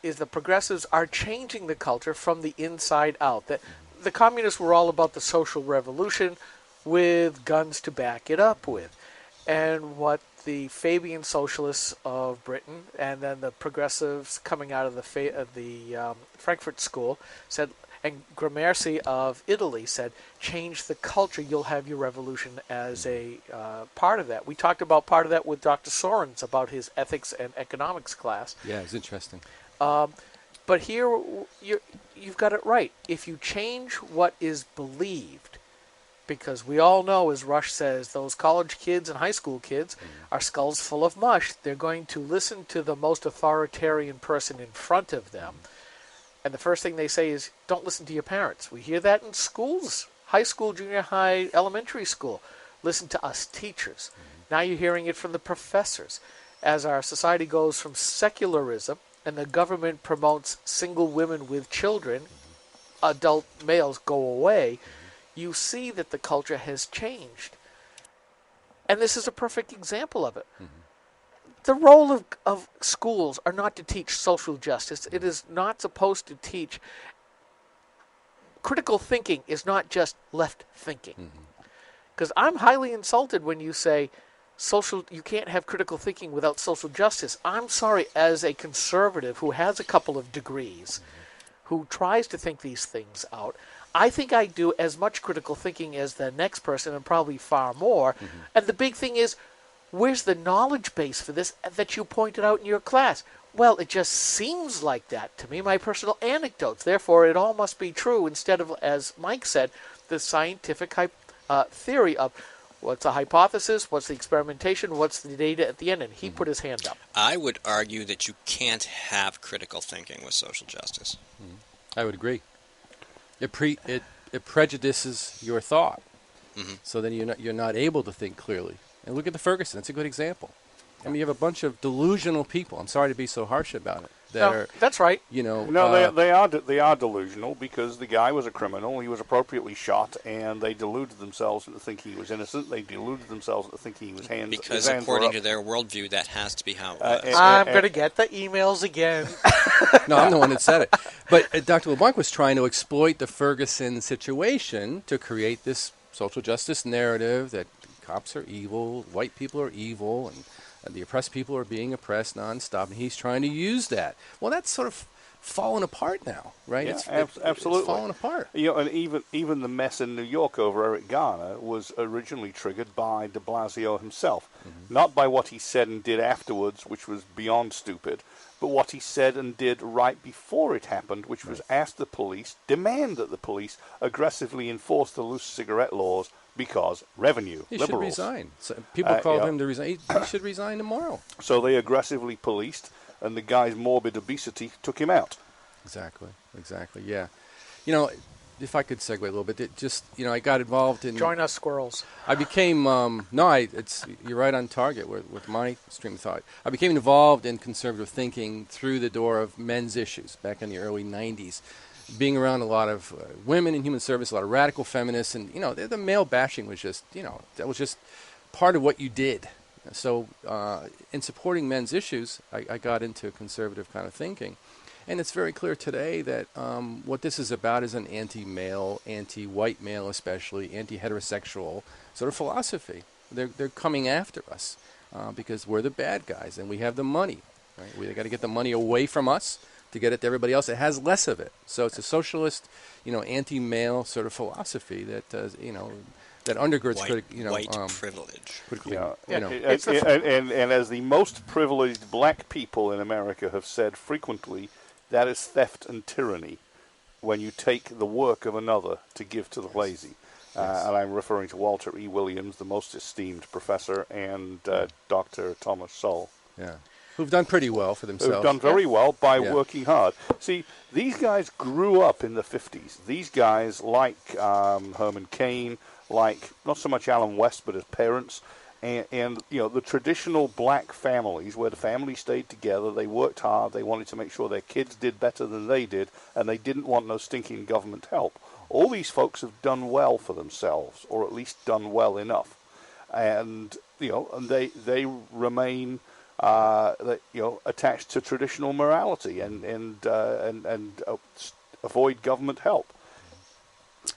is the progressives are changing the culture from the inside out. That the communists were all about the social revolution with guns to back it up with. And what the Fabian socialists of Britain and then the progressives coming out of the Frankfurt School said, And Gramercy of Italy said, change the culture, you'll have your revolution as a part of that. We talked about part of that with Dr. Sorens about his ethics and economics class. Yeah, it's interesting. But here, you've got it right. If you change what is believed, because we all know, as Rush says, those college kids and high school kids are skulls full of mush. They're going to listen to the most authoritarian person in front of them. And the first thing they say is, don't listen to your parents. We hear that in schools, high school, junior high, elementary school. Listen to us teachers. Now you're hearing it from the professors. As our society goes from secularism, and the government promotes single women with children, adult males go away, you see that the culture has changed. And this is a perfect example of it. The role of schools are not to teach social justice. It is not supposed to teach. Critical thinking is not just left thinking. Because I'm highly insulted when you say you can't have critical thinking without social justice. I'm sorry, as a conservative who has a couple of degrees, who tries to think these things out, I think I do as much critical thinking as the next person, and probably far more. And the big thing is, where's the knowledge base for this that you pointed out in your class? Well, it just seems like that to me, my personal anecdotes. Therefore, it all must be true, instead of, as Mike said, the scientific theory of what's the hypothesis, what's the experimentation, what's the data at the end. And he put his hand up. I would argue that you can't have critical thinking with social justice. I would agree. It prejudices your thought, so then you're not able to think clearly. And look at the Ferguson; it's a good example. I mean, you have a bunch of delusional people. I'm sorry to be so harsh about it. That's right. They are delusional, because the guy was a criminal. He was appropriately shot, and they deluded themselves into thinking he was innocent. They deluded themselves into thinking he was because according to their worldview, that has to be how it was. I'm going to get the emails again. No, I'm the one that said it. But Dr. LeBlanc was trying to exploit the Ferguson situation to create this social justice narrative that cops are evil, white people are evil, and the oppressed people are being oppressed nonstop, and he's trying to use that. Well, that's sort of fallen apart now, right? Yeah, absolutely. It's fallen apart. And even the mess in New York over Eric Garner was originally triggered by de Blasio himself. Not by what he said and did afterwards, which was beyond stupid, but what he said and did right before it happened, which was demand that the police aggressively enforce the loose cigarette laws, because revenue. He liberals. should resign. So people called him to resign. He should resign tomorrow. So they aggressively policed, and the guy's morbid obesity took him out. Exactly. Yeah. If I could segue a little bit, I got involved in... Join us, squirrels. I became... you're right on target with my stream of thought. I became involved in conservative thinking through the door of men's issues back in the early 90s. Being around a lot of women in human service, a lot of radical feminists, and the male bashing was just that was just part of what you did. So in supporting men's issues, I got into conservative kind of thinking, and it's very clear today that what this is about is an anti-male, anti-white male, especially anti-heterosexual sort of philosophy. They're coming after us because we're the bad guys and we have the money. Right? We got to get the money away from us to get it to everybody else that has less of it. So it's a socialist, anti-male sort of philosophy that that undergirds white privilege. And as the most privileged black people in America have said frequently, that is theft and tyranny, when you take the work of another to give to the lazy. And I'm referring to Walter E. Williams, the most esteemed professor, and Dr. Thomas Sowell. Yeah. Who've done pretty well for themselves. Who've done very well by working hard. See, these guys grew up in the 50s. These guys, like Herman Cain, like not so much Alan West, but his parents, and the traditional black families where the family stayed together, they worked hard, they wanted to make sure their kids did better than they did, and they didn't want no stinking government help. All these folks have done well for themselves, or at least done well enough. And, and they remain... attached to traditional morality and avoid government help.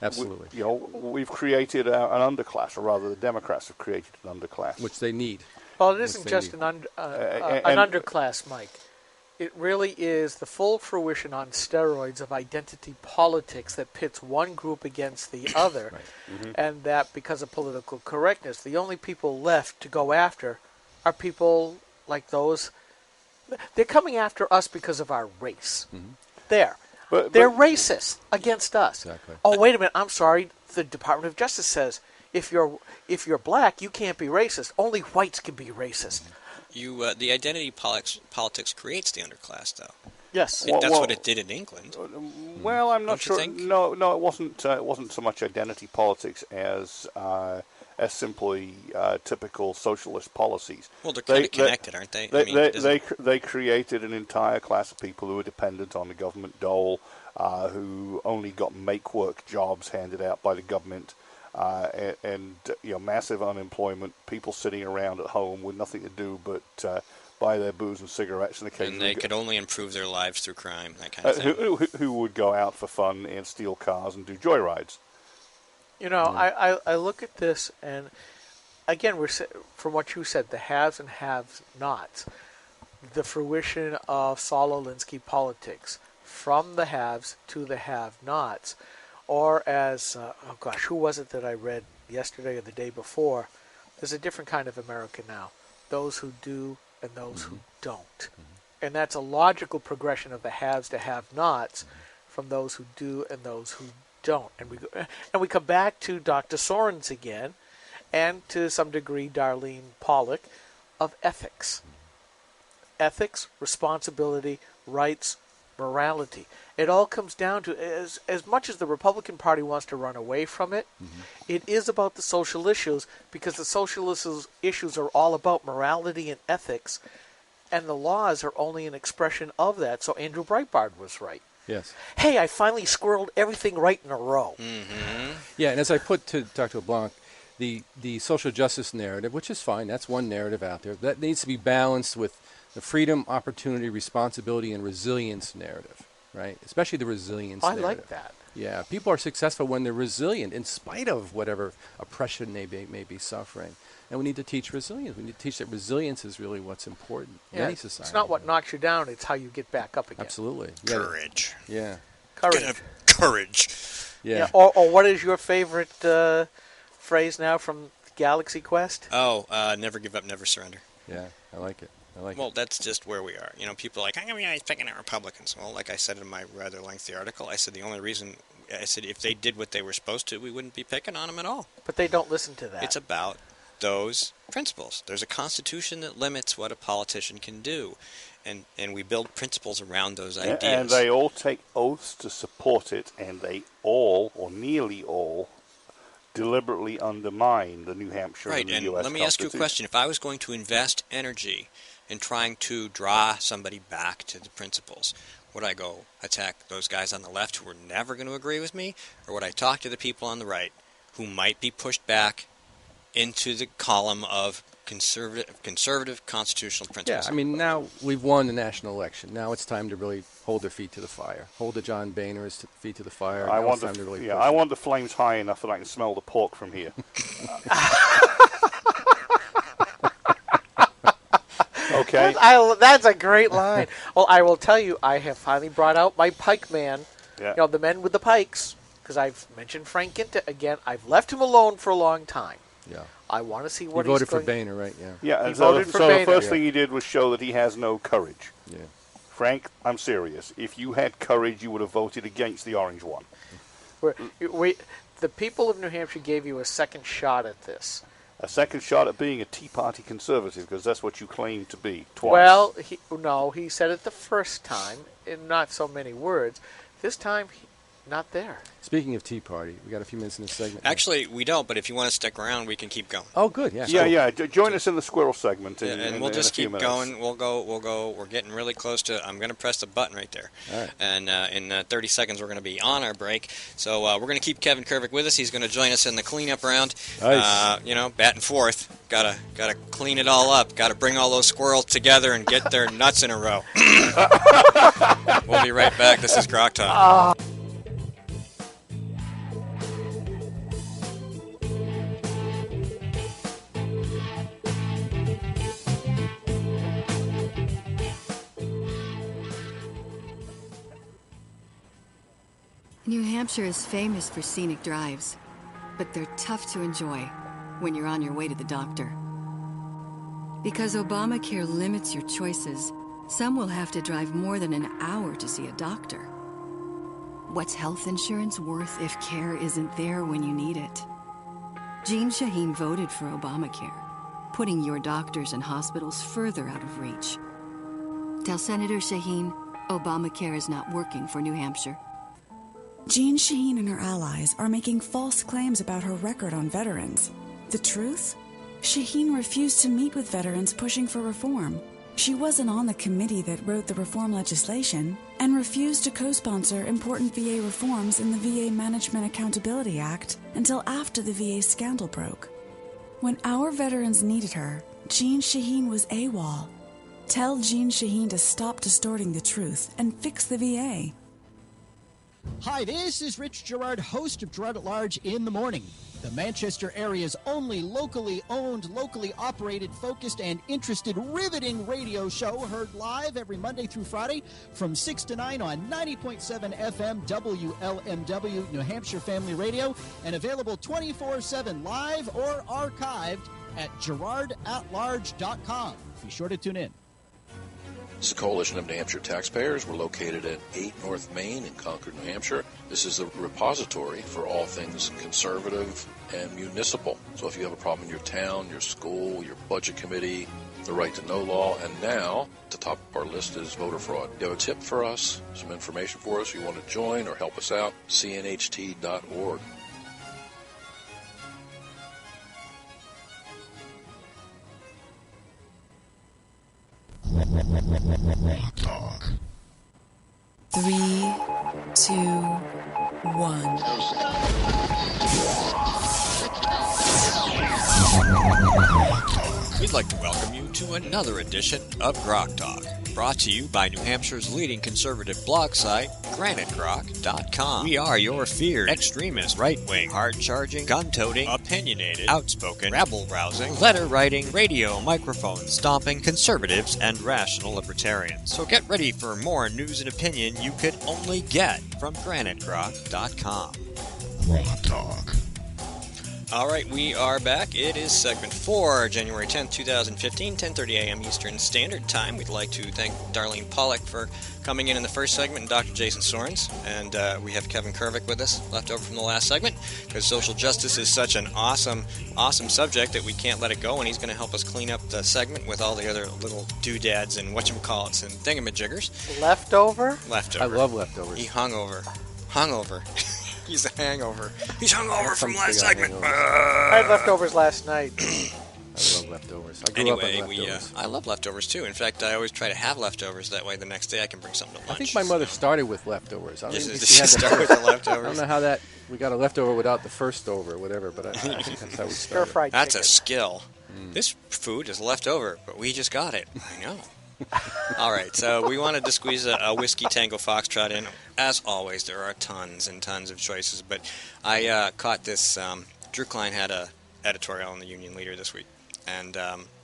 Absolutely. We've created an underclass, or rather, the Democrats have created an underclass, which they need. Well, it isn't just an underclass, Mike. It really is the full fruition on steroids of identity politics that pits one group against the other, and that because of political correctness, the only people left to go after are people like those. They're coming after us because of our race. They're racist against us. Exactly. Oh, wait a minute. I'm sorry. The Department of Justice says if you're black, you can't be racist. Only whites can be racist. The identity politics creates the underclass, though. Yes, That's what it did in England. Well, I'm not Don't you sure. think? No, it wasn't. It wasn't so much identity politics as simply typical socialist policies. Well, they're kind of connected, aren't they? They created an entire class of people who were dependent on the government dole, who only got make-work jobs handed out by the government, and massive unemployment, people sitting around at home with nothing to do but buy their booze and cigarettes, and they could only improve their lives through crime, that kind of thing. Who would go out for fun and steal cars and do joyrides. I look at this, and again, from what you said, the haves and have-nots, the fruition of Saul Alinsky politics, from the haves to the have-nots, or as, who was it that I read yesterday or the day before? There's a different kind of America now. Those who do and those who don't. And that's a logical progression of the haves to have-nots from those who do and those who don't. And we come back to Dr. Sorens again, and to some degree Darlene Pawlick, of ethics. Ethics, responsibility, rights, morality. It all comes down to, as much as the Republican Party wants to run away from it, it is about the social issues, because the social issues are all about morality and ethics, and the laws are only an expression of that. So Andrew Breitbart was right. Yes. Hey, I finally squirreled everything right in a row. Yeah, and as I put to Dr. LeBlanc, the social justice narrative, which is fine, that's one narrative out there, that needs to be balanced with the freedom, opportunity, responsibility, and resilience narrative, right? Especially the resilience narrative. I like that. Yeah, people are successful when they're resilient in spite of whatever oppression they may be suffering. And we need to teach resilience. We need to teach that resilience is really what's important in any society. It's not what knocks you down, it's how you get back up again. Absolutely. Courage. Yeah. Courage. Gotta have courage. Yeah. Or what is your favorite phrase now from Galaxy Quest? Never give up, never surrender. Yeah, I like it. Well, that's just where we are. People are like, I'm always picking at Republicans. Well, like I said in my rather lengthy article, I said the only reason, if they did what they were supposed to, we wouldn't be picking on them at all. But they don't listen to that. It's about those principles. There's a constitution that limits what a politician can do, and we build principles around those ideas. And they all take oaths to support it, and they all, or nearly all, deliberately undermine the New Hampshire and the U.S. Right, and let me ask you a question. If I was going to invest energy in trying to draw somebody back to the principles, would I go attack those guys on the left who are never going to agree with me, or would I talk to the people on the right who might be pushed back into the column of conservative constitutional principles? Yeah, I mean, now we've won the national election. Now it's time to really hold their feet to the fire. Hold the John Boehner's feet to the fire. I want the flames high enough that I can smell the pork from here. Okay. That's a great line. Well, I will tell you, I have finally brought out my pike man. Yeah. The men with the pikes, because I've mentioned Frank Ginta again. I've left him alone for a long time. Yeah. I want to see what he voted going for Boehner, right? Yeah. Yeah. He voted for Boehner. The first thing he did was show that he has no courage. Yeah. Frank, I'm serious. If you had courage, you would have voted against the orange one. The people of New Hampshire gave you a second shot at this. A second shot at being a Tea Party conservative, because that's what you claim to be twice. Well, he said it the first time in not so many words. This time, not there. Speaking of Tea Party, we got a few minutes in this segment. Actually, we don't, but if you want to stick around, we can keep going. Oh, good. Yeah. Yeah. Join us in the squirrel segment. And we'll just keep going. We'll go. We're getting really close to. I'm going to press the button right there. All right. And in 30 seconds, we're going to be on our break. So we're going to keep Kevin Kervick with us. He's going to join us in the cleanup round. Nice. Back and forth. Gotta clean it all up. Gotta bring all those squirrels together and get their nuts in a row. We'll be right back. This is GrokTALK. New Hampshire is famous for scenic drives, but they're tough to enjoy when you're on your way to the doctor. Because Obamacare limits your choices, some will have to drive more than an hour to see a doctor. What's health insurance worth if care isn't there when you need it? Jean Shaheen voted for Obamacare, putting your doctors and hospitals further out of reach. Tell Senator Shaheen Obamacare is not working for New Hampshire. Jean Shaheen and her allies are making false claims about her record on veterans. The truth? Shaheen refused to meet with veterans pushing for reform. She wasn't on the committee that wrote the reform legislation and refused to co-sponsor important VA reforms in the VA Management Accountability Act until after the VA scandal broke. When our veterans needed her, Jean Shaheen was AWOL. Tell Jean Shaheen to stop distorting the truth and fix the VA. Hi, this is Rich Gerard, host of Gerard at Large in the Morning, the Manchester area's only locally owned, locally operated, focused, and interested riveting radio show, heard live every Monday through Friday from 6 to 9 on 90.7 FM WLMW, New Hampshire Family Radio, and available 24/7 live or archived at gerardatlarge.com. Be sure to tune in. This is a coalition of New Hampshire taxpayers. We're located at 8 North Main in Concord, New Hampshire. This is a repository for all things conservative and municipal. So if you have a problem in your town, your school, your budget committee, the right to know law, and now, at the top of our list is voter fraud. If you have a tip for us, some information for us, you want to join or help us out, cnht.org. GrokTALK. 3, 2, 1. We'd like to welcome you to another edition of GrokTALK, brought to you by New Hampshire's leading conservative blog site, GraniteGrok.com. We are your feared, extremist, right-wing, hard-charging, gun-toting, opinionated, outspoken, rabble-rousing, letter-writing, radio microphone stomping conservatives and rational libertarians. So get ready for more news and opinion you could only get from GraniteGrok.com. GrokTALK. All right, we are back. It is segment 4, January 10th, 2015, 10:30 a.m. Eastern Standard Time. We'd like to thank Darlene Pawlick for coming in the first segment, and Dr. Jason-Sorens. And we have Kevin Kervick with us, left over from the last segment, because social justice is such an awesome subject that we can't let it go, and he's going to help us clean up the segment with all the other little doodads and whatchamacallits and thingamajiggers. Leftover? Leftover. I love leftovers. He hungover. He's a hangover. He's hungover from last segment. I had leftovers last night. I love leftovers. I grew up on leftovers. I love leftovers too. In fact, I always try to have leftovers. That way the next day I can bring something to lunch. I think my mother started with leftovers. I don't Just- think just she had start with the leftovers. I don't know how that, we got a leftover without the first over or whatever, but I think that's how we started. Stir-fried That's chicken. a skill. This food is left over, but we just got it. I know. All right, so we wanted to squeeze a Whiskey Tango Foxtrot in. As always, there are tons and tons of choices, but I caught this. Drew Klein had a editorial in the Union Leader this week, and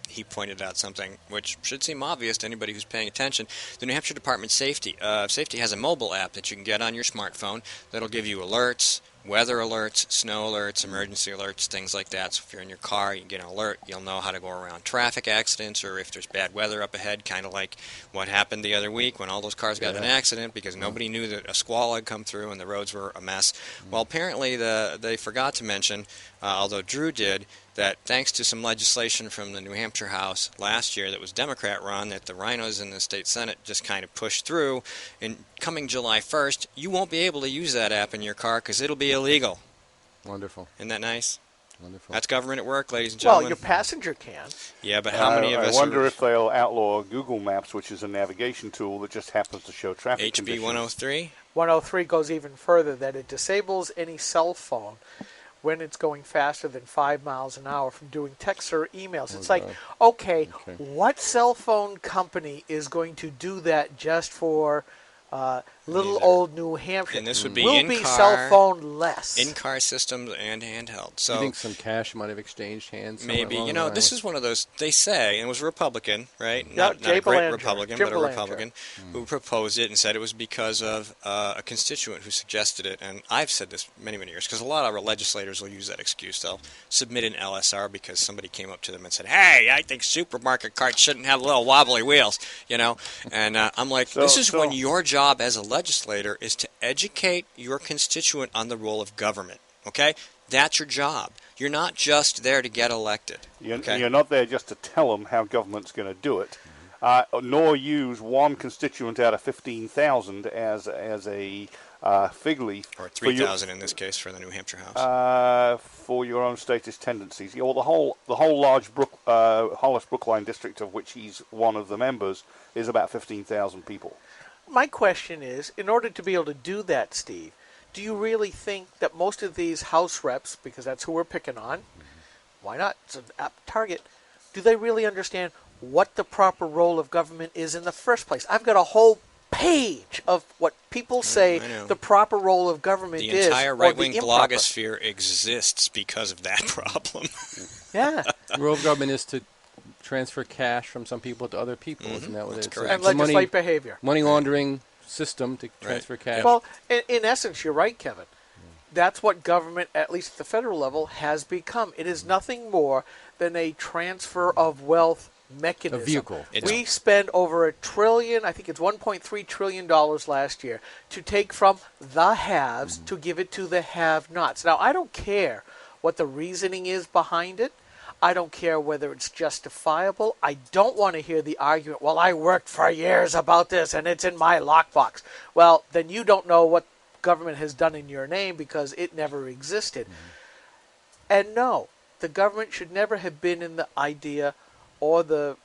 he pointed out something which should seem obvious to anybody who's paying attention. The New Hampshire Department of Safety has a mobile app that you can get on your smartphone that'll give you alerts, weather alerts, snow alerts, emergency alerts, things like that. So if you're in your car, you get an alert, you'll know how to go around traffic accidents, or if there's bad weather up ahead, kind of like what happened the other week when all those cars got in an accident because nobody knew that a squall had come through and the roads were a mess. Well, apparently they forgot to mention, although Drew did, that thanks to some legislation from the New Hampshire House last year that was Democrat-run, that the rhinos in the state Senate just kind of pushed through, and coming July 1st, you won't be able to use that app in your car because it'll be illegal. Wonderful. Isn't that nice? Wonderful. That's government at work, ladies and gentlemen. Well, your passenger can. Yeah, but how many of us I wonder if they'll outlaw Google Maps, which is a navigation tool that just happens to show traffic HB conditions. 103? 103 goes even further, that it disables any cell phone when it's going faster than 5 miles an hour from doing texts or emails. It's like, okay, what cell phone company is going to do that just for little old New Hampshire And this would be will be cell phone less. In-car systems and handheld. So you think some cash might have exchanged hands? Maybe. You know, this is one of those, they say, and it was a Republican, right? Yeah, Not a great Belanger. Republican, Jim but a Belanger. Republican who proposed it and said it was because of a constituent who suggested it. And I've said this many, many years, because a lot of our legislators will use that excuse. They'll submit an LSR because somebody came up to them and said, hey, I think supermarket carts shouldn't have little wobbly wheels, you know? And I'm like, this is when your job as a legislator is to educate your constituent on the role of government, okay? That's your job. You're not just there to get elected. You're not there just to tell them how government's going to do it, nor use one constituent out of 15,000 as a fig leaf. Or 3,000 in this case for the New Hampshire House. For your own statist tendencies. Or the whole large Hollis Brookline district, of which he's one of the members, is about 15,000 people. My question is, in order to be able to do that, Steve, do you really think that most of these House reps, because that's who we're picking on, why not? It's an apt target. Do they really understand what the proper role of government is in the first place? I've got a whole page of what people say the proper role of government is. The entire right-wing blogosphere exists because of that problem. Yeah. The role of government is to transfer cash from some people to other people, isn't that what it is? Correct. And legislate behavior. Money laundering system to transfer cash. Well, in essence, you're right, Kevin. That's what government, at least at the federal level, has become. It is nothing more than a transfer of wealth mechanism. A vehicle. We spend over $1 trillion, I think it's $1.3 trillion last year, to take from the haves to give it to the have-nots. Now, I don't care what the reasoning is behind it. I don't care whether it's justifiable. I don't want to hear the argument, well, I worked for years about this and it's in my lockbox. Well, then you don't know what government has done in your name because it never existed. And no, the government should never have been in the idea or the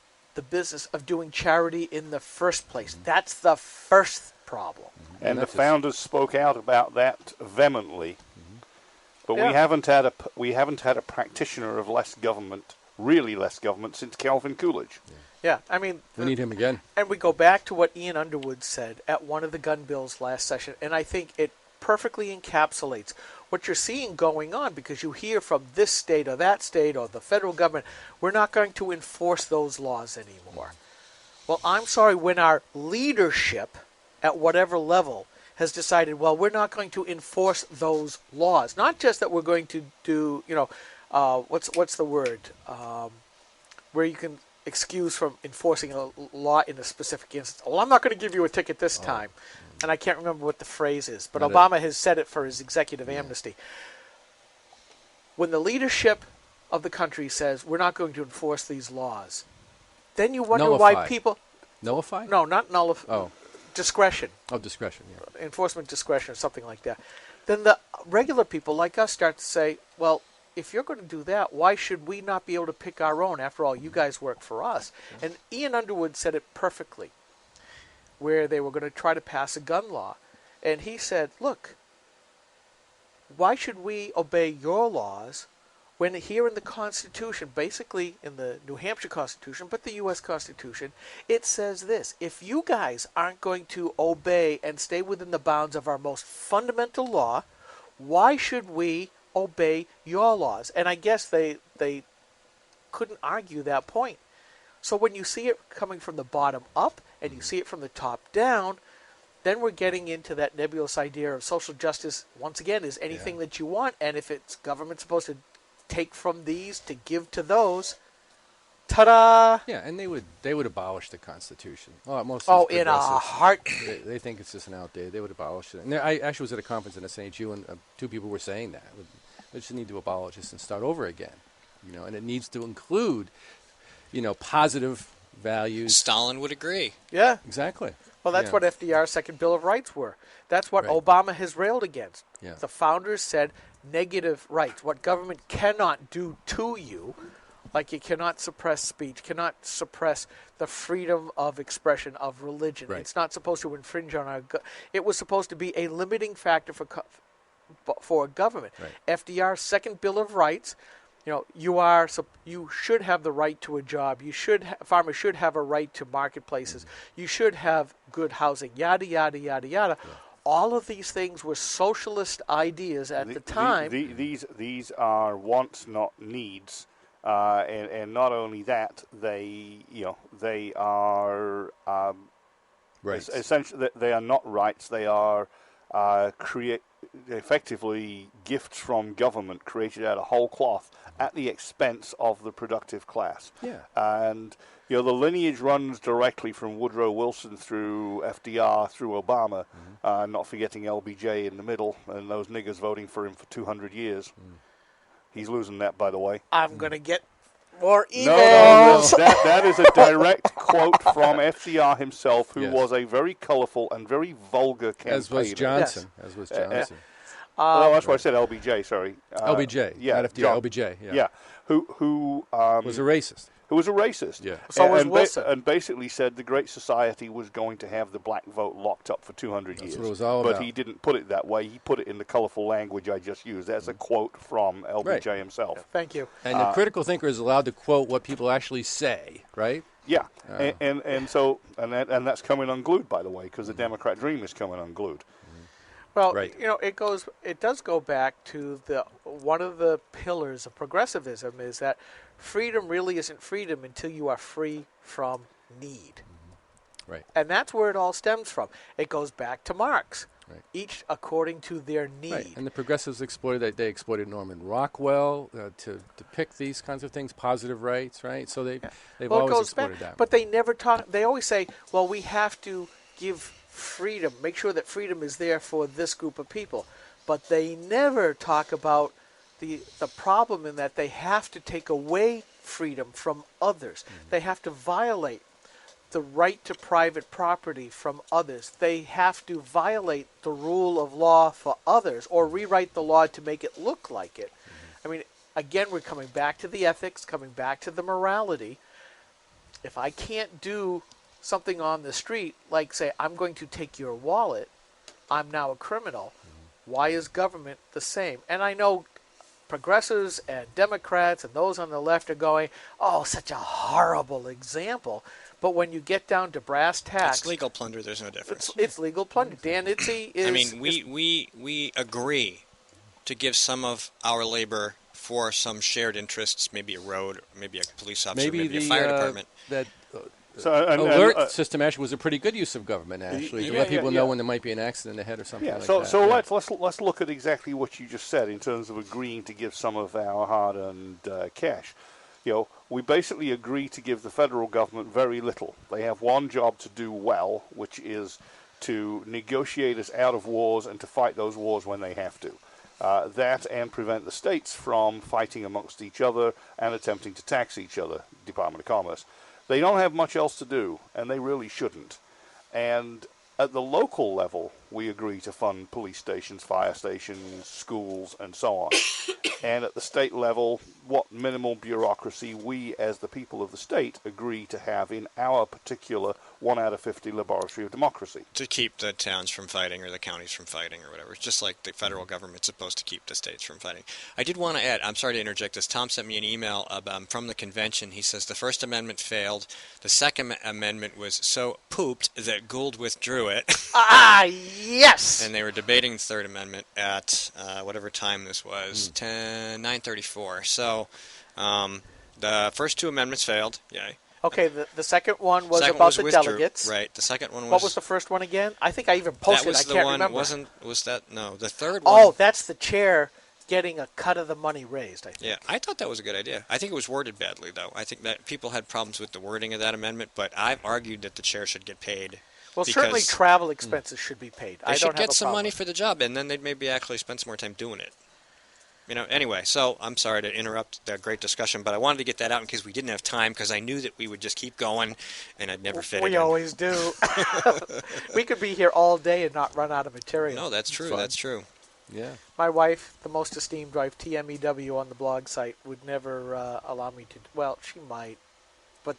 business of doing charity in the first place. That's the first problem. And the founders spoke out about that vehemently. But we haven't had a practitioner of less government, really less government, since Calvin Coolidge. Yeah, I mean, we need him again. And we go back to what Ian Underwood said at one of the gun bills last session, and I think it perfectly encapsulates what you're seeing going on, because you hear from this state or that state or the federal government, we're not going to enforce those laws anymore. Well, I'm sorry, when our leadership at whatever level has decided, well, we're not going to enforce those laws. Not just that we're going to do, what's the word, where you can excuse from enforcing a law in a specific instance. Well, I'm not going to give you a ticket this time. And I can't remember what the phrase is, but Obama has said it for his executive amnesty. When the leadership of the country says, we're not going to enforce these laws, then you wonder why people... Nullify? No, not nullify. Oh. Discretion. Oh, discretion, yeah. Enforcement discretion or something like that. Then the regular people like us start to say, well, if you're going to do that, why should we not be able to pick our own? After all, you guys work for us. And Ian Underwood said it perfectly, where they were going to try to pass a gun law. And he said, look, why should we obey your laws when here in the Constitution, basically in the New Hampshire Constitution, but the U.S. Constitution, it says this: if you guys aren't going to obey and stay within the bounds of our most fundamental law, why should we obey your laws? And I guess they couldn't argue that point. So when you see it coming from the bottom up and you see it from the top down, then we're getting into that nebulous idea of social justice, once again, is anything that you want. And if it's government supposed to take from these to give to those, ta-da! Yeah, and they would abolish the Constitution. Well, most of in a heart. They think it's just an outdated. They would abolish it. And I actually was at a conference in SNHU, and two people were saying that we just need to abolish this and start over again. And it needs to include, positive values. Stalin would agree. Yeah, exactly. Well, that's what FDR's Second Bill of Rights were. That's what Obama has railed against. Yeah. The founders said negative rights, what government cannot do to you, like you cannot suppress speech, cannot suppress the freedom of expression of religion. Right. It's not supposed to infringe on our... It was supposed to be a limiting factor for a government. Right. FDR's Second Bill of Rights you should have the right to a job. Farmers should have a right to marketplaces. You should have good housing. Yada yada yada yada. Yeah. All of these things were socialist ideas at the time. These are wants, not needs, and not only that, they are rights. Essentially they are not rights. They are effectively gifts from government created out of whole cloth at the expense of the productive class. Yeah. And the lineage runs directly from Woodrow Wilson through FDR through Obama, not forgetting LBJ in the middle and those niggers voting for him for 200 years. He's losing that, by the way. I'm going to get more emails. No. That is a direct quote from FDR himself, who was a very colorful and very vulgar campaigner. As was Johnson. Well, that's why I said LBJ, sorry. LBJ, yeah, not FDR, LBJ, yeah. Yeah, who was a racist. Who was a racist. Yeah. So was Wilson. And basically said the Great Society was going to have the black vote locked up for 200 years. That's what it was all but about. He didn't put it that way. He put it in the colorful language I just used. That's a quote from LBJ himself. Thank you. And the critical thinker is allowed to quote what people actually say, right? Yeah, and that's coming unglued, by the way, because the Democrat dream is coming unglued. Well, it does go back to one of the pillars of progressivism is that freedom really isn't freedom until you are free from need. Right. And that's where it all stems from. It goes back to Marx. Right. Each according to their need. Right. And the progressives exploited that. They exploited Norman Rockwell to depict these kinds of things, positive rights, right? So they've always exploited that. But they never talk. They always say, well, we have to give freedom, make sure that freedom is there for this group of people. But they never talk about the problem in that they have to take away freedom from others. They have to violate the right to private property from others. They have to violate the rule of law for others or rewrite the law to make it look like it. I mean, again, we're coming back to the ethics, coming back to the morality. If I can't do something on the street, like say, I'm going to take your wallet, I'm now a criminal. Why is government the same? And I know progressives and Democrats and those on the left are going, oh, such a horrible example. But when you get down to brass tacks, it's legal plunder. There's no difference. It's legal plunder. Dan Itzy is. I mean, we agree to give some of our labor for some shared interests, maybe a road, maybe a police officer, maybe a fire department. Alert system actually was a pretty good use of government, actually, to let people know when there might be an accident ahead or something like that. So let's look at exactly what you just said in terms of agreeing to give some of our hard-earned cash. We basically agree to give the federal government very little. They have one job to do well, which is to negotiate us out of wars and to fight those wars when they have to. That and prevent the states from fighting amongst each other and attempting to tax each other, Department of Commerce. They don't have much else to do, and they really shouldn't. And at the local level, we agree to fund police stations, fire stations, schools, and so on. And at the state level, what minimal bureaucracy we, as the people of the state, agree to have in our particular 1 out of 50 laboratory of democracy. To keep the towns from fighting or the counties from fighting or whatever. It's just like the federal government's supposed to keep the states from fighting. I did want to add, I'm sorry to interject this, Tom sent me an email from the convention. He says the First Amendment failed. The Second Amendment was so pooped that Gould withdrew it. Yes! And they were debating the Third Amendment at whatever time this was, 9:34. So the first two amendments failed. Yay. Okay, the second one was about the delegates. Right. The second one was... What was the first one again? I think I even posted it. I can't remember. Was that... No, the third one... Oh, that's the chair getting a cut of the money raised, I think. Yeah, I thought that was a good idea. I think it was worded badly, though. I think that people had problems with the wording of that amendment, but I've argued that the chair should get paid. Well, certainly travel expenses should be paid. They should get some money for the job, and then they'd maybe actually spend some more time doing it. Anyway, so I'm sorry to interrupt the great discussion, but I wanted to get that out in case we didn't have time, because I knew that we would just keep going, and I'd never fit it in. We always do. We could be here all day and not run out of material. No, that's true. That's true. Yeah. My wife, the most esteemed wife, TMEW on the blog site, would never allow me to. Well, she might, but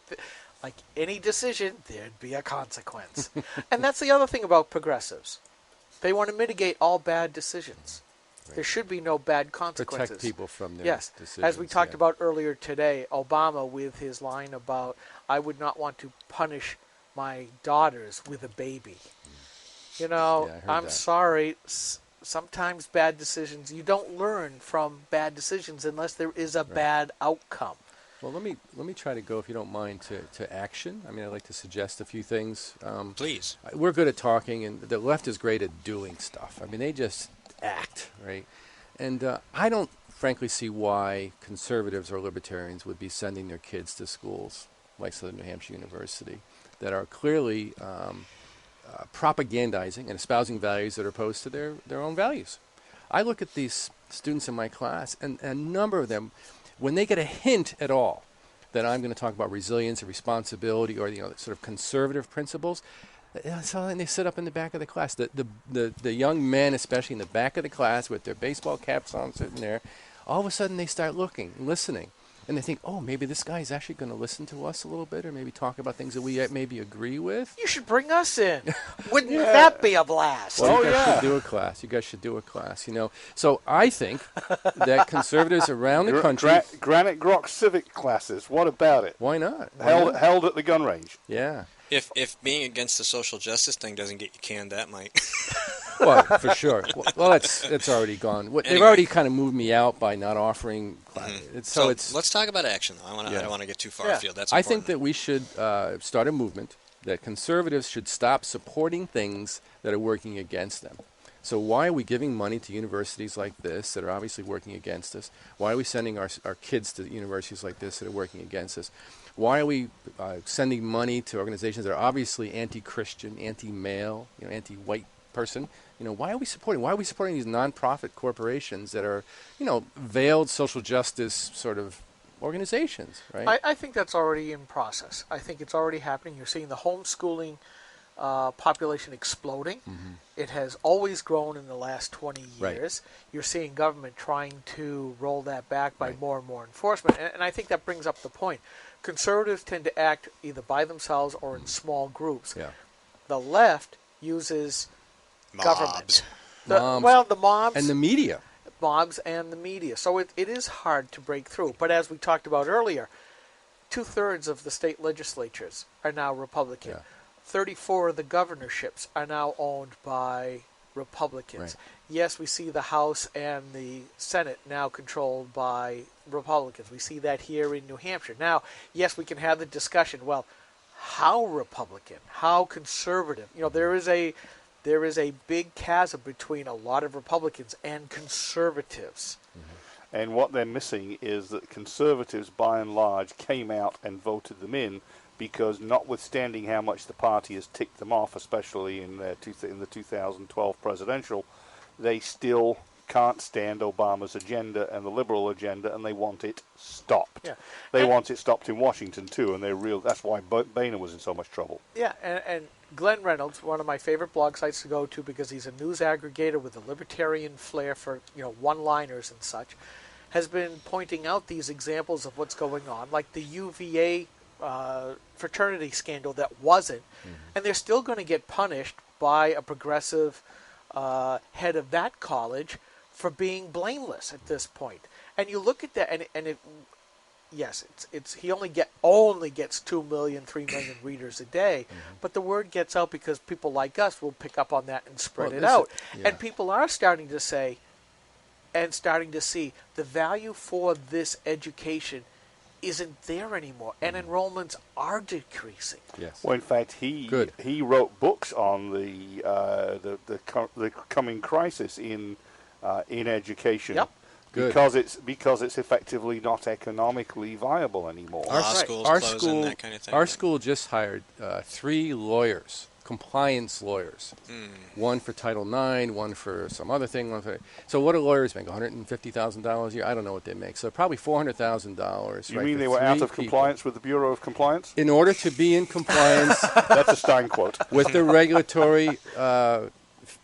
like any decision, there'd be a consequence. And that's the other thing about progressives. They want to mitigate all bad decisions. There should be no bad consequences. Protect people from their yes. decisions. As we talked about earlier today, Obama with his line about, I would not want to punish my daughters with a baby. You know, I'm sorry. Sometimes bad decisions, you don't learn from bad decisions unless there is a bad outcome. Well, let me try to go, if you don't mind, to action. I mean, I'd like to suggest a few things. Please. We're good at talking, and the left is great at doing stuff. I mean, they just act, right? And I don't, frankly, see why conservatives or libertarians would be sending their kids to schools like Southern New Hampshire University that are clearly propagandizing and espousing values that are opposed to their own values. I look at these students in my class, and a number of them, when they get a hint at all that I'm going to talk about resilience or responsibility or sort of conservative principles, so they sit up in the back of the class. The young men, especially in the back of the class with their baseball caps on, sitting there, all of a sudden they start looking, listening. And they think, oh, maybe this guy's actually going to listen to us a little bit, or maybe talk about things that we maybe agree with. You should bring us in. Wouldn't that be a blast? Well, you guys should do a class. You guys should do a class, you know. So I think that conservatives around the country... Granite Grok civic classes, what about it? Why not? Held at the gun range. Yeah. If being against the social justice thing doesn't get you canned, that might. Well, for sure. Well, it's already gone. Anyway. They've already kind of moved me out by not offering. So let's talk about action. I don't want to get too far afield. That's I think that we should start a movement that conservatives should stop supporting things that are working against them. So why are we giving money to universities like this that are obviously working against us? Why are we sending our kids to universities like this that are working against us? Why are we sending money to organizations that are obviously anti-Christian, anti-male, anti-white person? Why are we supporting these non-profit corporations that are, veiled social justice sort of organizations, right? I think that's already in process. I think it's already happening. You're seeing the homeschooling population exploding. Mm-hmm. It has always grown in the last 20 years. Right. You're seeing government trying to roll that back by more and more enforcement. And I think that brings up the point. Conservatives tend to act either by themselves or in small groups. Yeah. The left uses government. Mobs. The mobs. And the media. Mobs and the media. So it is hard to break through. But as we talked about earlier, 2/3 of the state legislatures are now Republican. Yeah. 34 of the governorships are now owned by Republicans. Right. Yes, we see the House and the Senate now controlled by Republicans. We see that here in New Hampshire. Now, yes, we can have the discussion, well, how Republican, how conservative? There is a big chasm between a lot of Republicans and conservatives. Mm-hmm. And what they're missing is that conservatives, by and large, came out and voted them in because notwithstanding how much the party has ticked them off, especially in the 2012 presidential, they still can't stand Obama's agenda and the liberal agenda, and they want it stopped. Yeah. They want it stopped in Washington, too, and that's why Boehner was in so much trouble. Yeah, and Glenn Reynolds, one of my favorite blog sites to go to because he's a news aggregator with a libertarian flair for, one-liners and such, has been pointing out these examples of what's going on, like the UVA fraternity scandal that wasn't, and they're still going to get punished by a progressive head of that college for being blameless at this point. And you look at that, he only gets 2 million, 3 million readers a day, but the word gets out because people like us will pick up on that and spread it out. And people are starting to say and starting to see the value for this education isn't there anymore, and enrollments are decreasing. Yes. Well, in fact, he wrote books on the coming crisis in education. Yep. Because it's effectively not economically viable anymore. Our schools closing, that kind of thing. Our school just hired 3 lawyers, compliance lawyers. One for Title IX, one for some other thing. So what do lawyers make? $150,000 a year? I don't know what they make. So probably $400,000. You mean they were out of compliance with the Bureau of Compliance? In order to be in compliance, that's a Stein quote, with the regulatory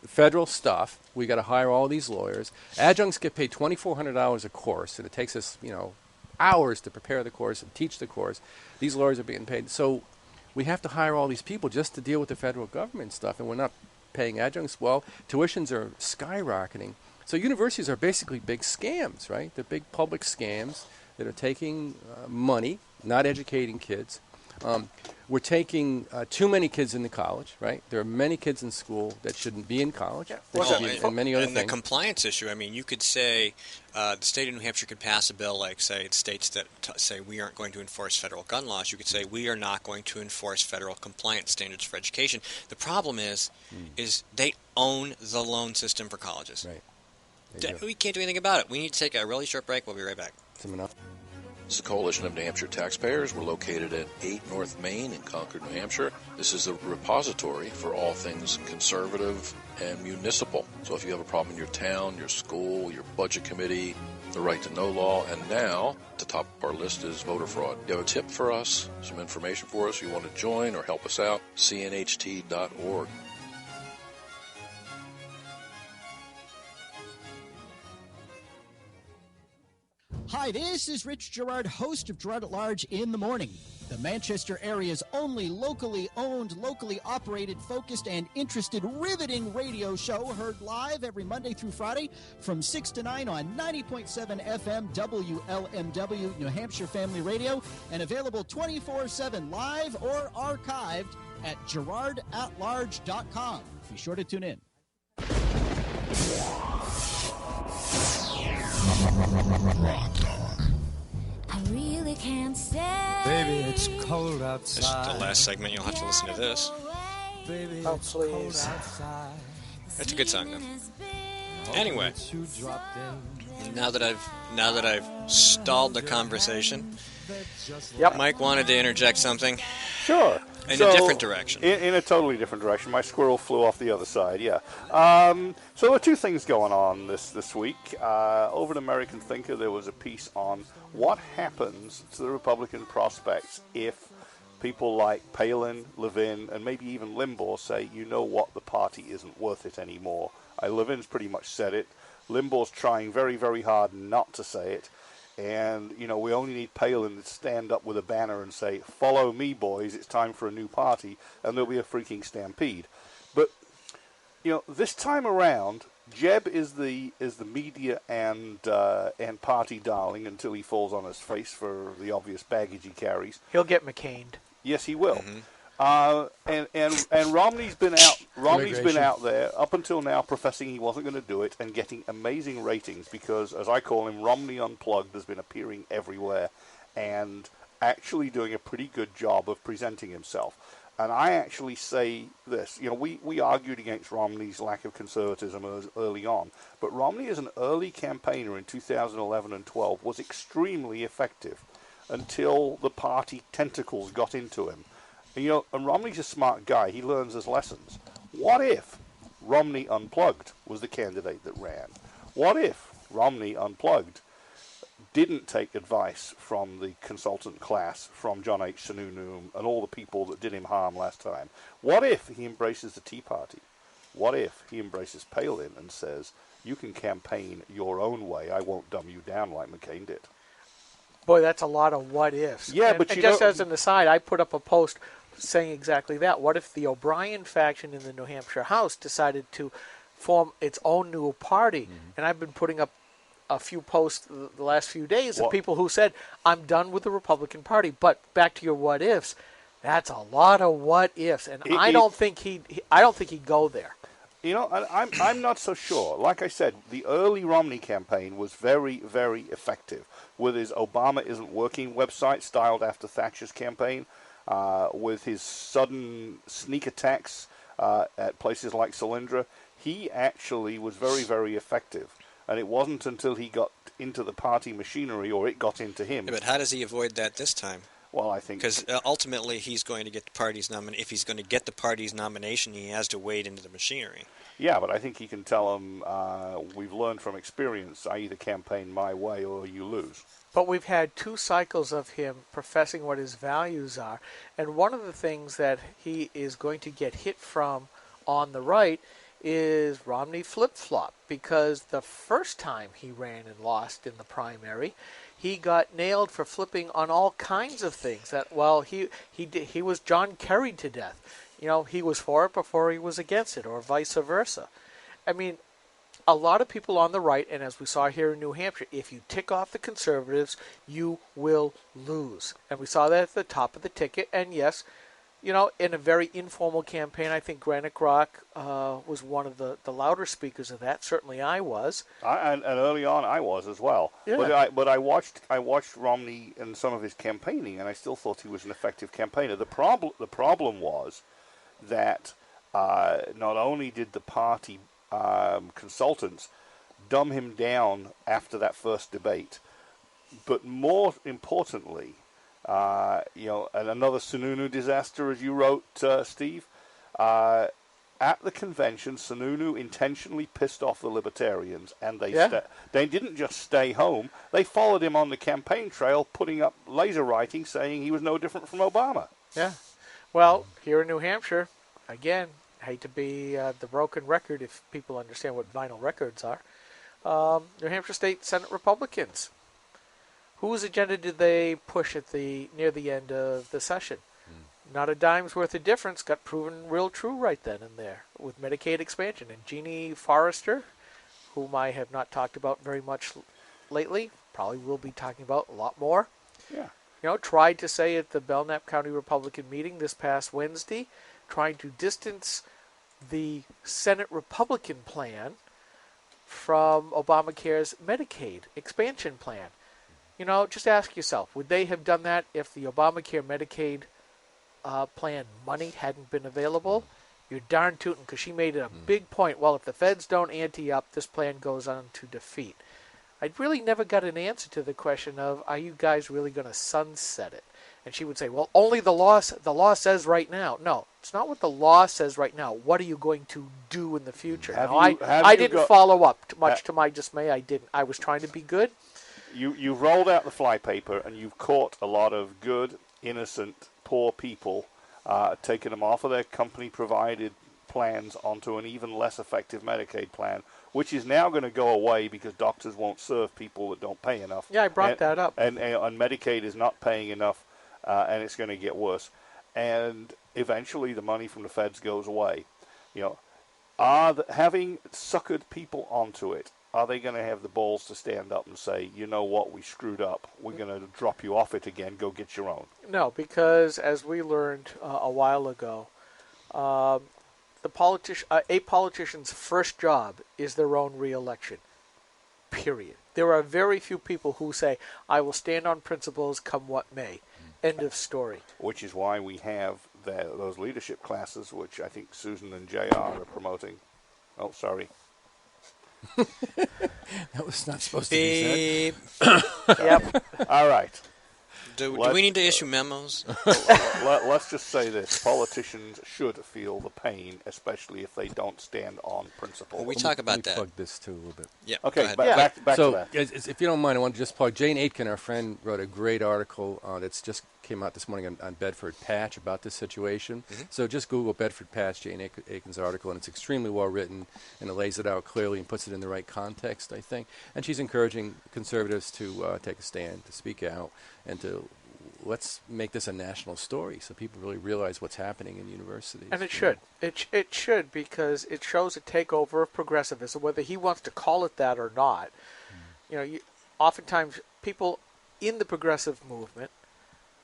federal stuff, we got to hire all these lawyers. Adjuncts get paid $2,400 a course, and it takes us, hours to prepare the course and teach the course. These lawyers are being paid. So we have to hire all these people just to deal with the federal government stuff, and we're not paying adjuncts well. Tuitions are skyrocketing. So universities are basically big scams, right? They're big public scams that are taking money, not educating kids. We're taking too many kids into college, right? There are many kids in school that shouldn't be in college. And many other and things. the compliance issue, I mean, you could say the state of New Hampshire could pass a bill like, say, states that say we aren't going to enforce federal gun laws. You could say we are not going to enforce federal compliance standards for education. The problem is they own the loan system for colleges. Right. We can't do anything about it. We need to take a really short break. We'll be right back. Enough. This is the Coalition of New Hampshire Taxpayers. We're located at 8 North Main in Concord, New Hampshire. This is a repository for all things conservative and municipal. So if you have a problem in your town, your school, your budget committee, the right to know law, and now at the top of our list is voter fraud. You have a tip for us, some information for us, you want to join or help us out, cnht.org. Hi, this is Rich Gerard, host of Gerard at Large in the Morning, the Manchester area's only locally owned, locally operated, focused, and interested, riveting radio show, heard live every Monday through Friday from 6 to 9 on 90.7 FM WLMW New Hampshire Family Radio, and available 24/7 live or archived at gerardatlarge.com. Be sure to tune in. I really can't stay. Baby, it's cold outside. This is the last segment. You'll have to listen to this. Baby, Oh, it's cold please. outside. That's a good song, though. Anyway, You dropped in. now that I've stalled the conversation, Yep. Mike wanted to interject something. Sure. In a different direction. In a totally different direction. My squirrel flew off the other side, yeah. So there are two things going on this week. Over at American Thinker, there was a piece on what happens to the Republican prospects if people like Palin, Levin, and maybe even Limbaugh say, you know what, the party isn't worth it anymore. Levin's pretty much said it. Limbaugh's trying very, very hard not to say it. And, you know, we only need Palin to stand up with a banner and say, follow me, boys, it's time for a new party, and there'll be a freaking stampede. But, you know, this time around, Jeb is the media and party darling until he falls on his face for the obvious baggage he carries. He'll get McCained. Yes, he will. Mm-hmm. And Romney's been out. Romney's been out there up until now, professing he wasn't going to do it and getting amazing ratings because, as I call him, Romney Unplugged has been appearing everywhere and actually doing a pretty good job of presenting himself. And I actually say this, you know, we argued against Romney's lack of conservatism early on, but Romney as an early campaigner in 2011 and 12 was extremely effective until the party tentacles got into him. And, you know, and Romney's a smart guy. He learns his lessons. What if Romney Unplugged was the candidate that ran? What if Romney Unplugged didn't take advice from the consultant class, from John H. Sununu and all the people that did him harm last time? What if he embraces the Tea Party? What if he embraces Palin and says, you can campaign your own way, I won't dumb you down like McCain did? Boy, that's a lot of what ifs. Yeah, and, but and you just know, as an aside, I put up a post saying exactly that. What if the O'Brien faction in the New Hampshire House decided to form its own new party? Mm-hmm. And I've been putting up a few posts the last few days of people who said, I'm done with the Republican Party. But back to your what ifs, that's a lot of what ifs, and I don't think he'd go there. You know, I'm not so sure. Like I said, the early Romney campaign was very, very effective with his Obama Isn't Working website styled after Thatcher's campaign, with his sudden sneak attacks at places like Solyndra. He actually was very, very effective. And it wasn't until he got into the party machinery or it got into him. Yeah, but how does he avoid that this time? Well, I think because ultimately he's going to get the party's nomination. If he's going to get the party's nomination, he has to wade into the machinery. Yeah, but I think he can tell them, we've learned from experience, I either campaign my way or you lose. But we've had 2 cycles of him professing what his values are. And one of the things that he is going to get hit from on the right is Romney flip-flop. Because the first time he ran and lost in the primary, he got nailed for flipping on all kinds of things. That, well, he was John Kerry to death. You know, he was for it before he was against it, or vice versa. I mean, a lot of people on the right, and as we saw here in New Hampshire, if you tick off the conservatives, you will lose. And we saw that at the top of the ticket. And yes, in a very informal campaign, I think Granite Rock was one of the louder speakers of that. Certainly I was. And early on I was as well. Yeah. But I watched Romney and some of his campaigning, and I still thought he was an effective campaigner. The problem was that not only did the party consultants dumb him down after that first debate, but more importantly, and another Sununu disaster, as you wrote, Steve. At the convention, Sununu intentionally pissed off the libertarians, and they didn't just stay home. They followed him on the campaign trail, putting up laser writing saying he was no different from Obama. Yeah. Well, here in New Hampshire, again, hate to be the broken record if people understand what vinyl records are. New Hampshire State Senate Republicans. Whose agenda did they push near the end of the session? Not a dime's worth of difference. Got proven real true right then and there with Medicaid expansion. And Jeannie Forrester, whom I have not talked about very much lately, probably will be talking about a lot more. Yeah. Tried to say at the Belknap County Republican meeting this past Wednesday, trying to distance the Senate Republican plan from Obamacare's Medicaid expansion plan. Just ask yourself, would they have done that if the Obamacare Medicaid plan money hadn't been available? You're darn tootin', because she made a big point. Well, if the feds don't ante up, this plan goes on to defeat. I really never got an answer to the question of, are you guys really going to sunset it? And she would say, well, only the law says right now. No, it's not what the law says right now. What are you going to do in the future? I didn't follow up, much to my dismay. I didn't. I was trying to be good. You've rolled out the flypaper, and you've caught a lot of good, innocent, poor people, taking them off of their company-provided plans onto an even less effective Medicaid plan, which is now going to go away because doctors won't serve people that don't pay enough. Yeah, I brought that up. And Medicaid is not paying enough, and it's going to get worse. And eventually the money from the feds goes away. Having suckered people onto it, are they going to have the balls to stand up and say, you know what, we screwed up. We're going to drop you off it again. Go get your own. No, because as we learned a while ago, a politician's first job is their own re-election, period. There are very few people who say, I will stand on principles come what may. End of story. Which is why we have those leadership classes, which I think Susan and JR are promoting. Oh, sorry. That was not supposed to be said. Yep. All right. Do we need to issue memos? Let's just say this. Politicians should feel the pain, especially if they don't stand on principle. Well, we talk about Let me that. plug this too a little bit. Yeah. Okay, back to that. If you don't mind, I want to just plug. Jane Aitken, our friend, wrote a great article that's just came out this morning on Bedford Patch about this situation. So just Google Bedford Patch, Jane Aitken's article, and it's extremely well written, and it lays it out clearly and puts it in the right context, I think. And she's encouraging conservatives to take a stand, to speak out, and to let's make this a national story so people really realize what's happening in universities. And it should. It should, because it shows a takeover of progressivism, whether he wants to call it that or not. Oftentimes people in the progressive movement,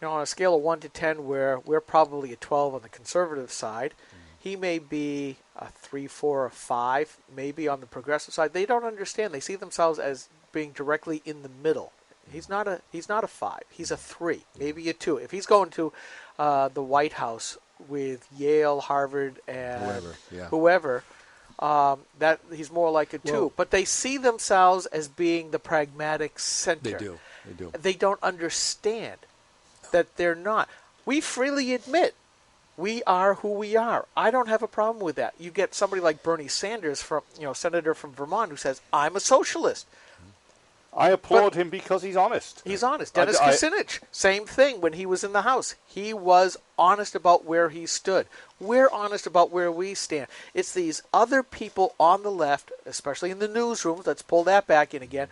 on a scale of 1 to 10, where we're probably a 12 on the conservative side, he may be a 3, 4, or 5, maybe on the progressive side. They don't understand. They see themselves as being directly in the middle. He's not a 5. He's a 3, maybe a 2. If he's going to the White House with Yale, Harvard, and whoever, that he's more like a 2. Well, but they see themselves as being the pragmatic center. They do. They don't understand that they're not. We freely admit we are who we are. I don't have a problem with that. You get somebody like Bernie Sanders, senator from Vermont, who says, I'm a socialist. I applaud him because he's honest. He's honest. Dennis Kucinich, same thing when he was in the House. He was honest about where he stood. We're honest about where we stand. It's these other people on the left, especially in the newsrooms, let's pull that back in again,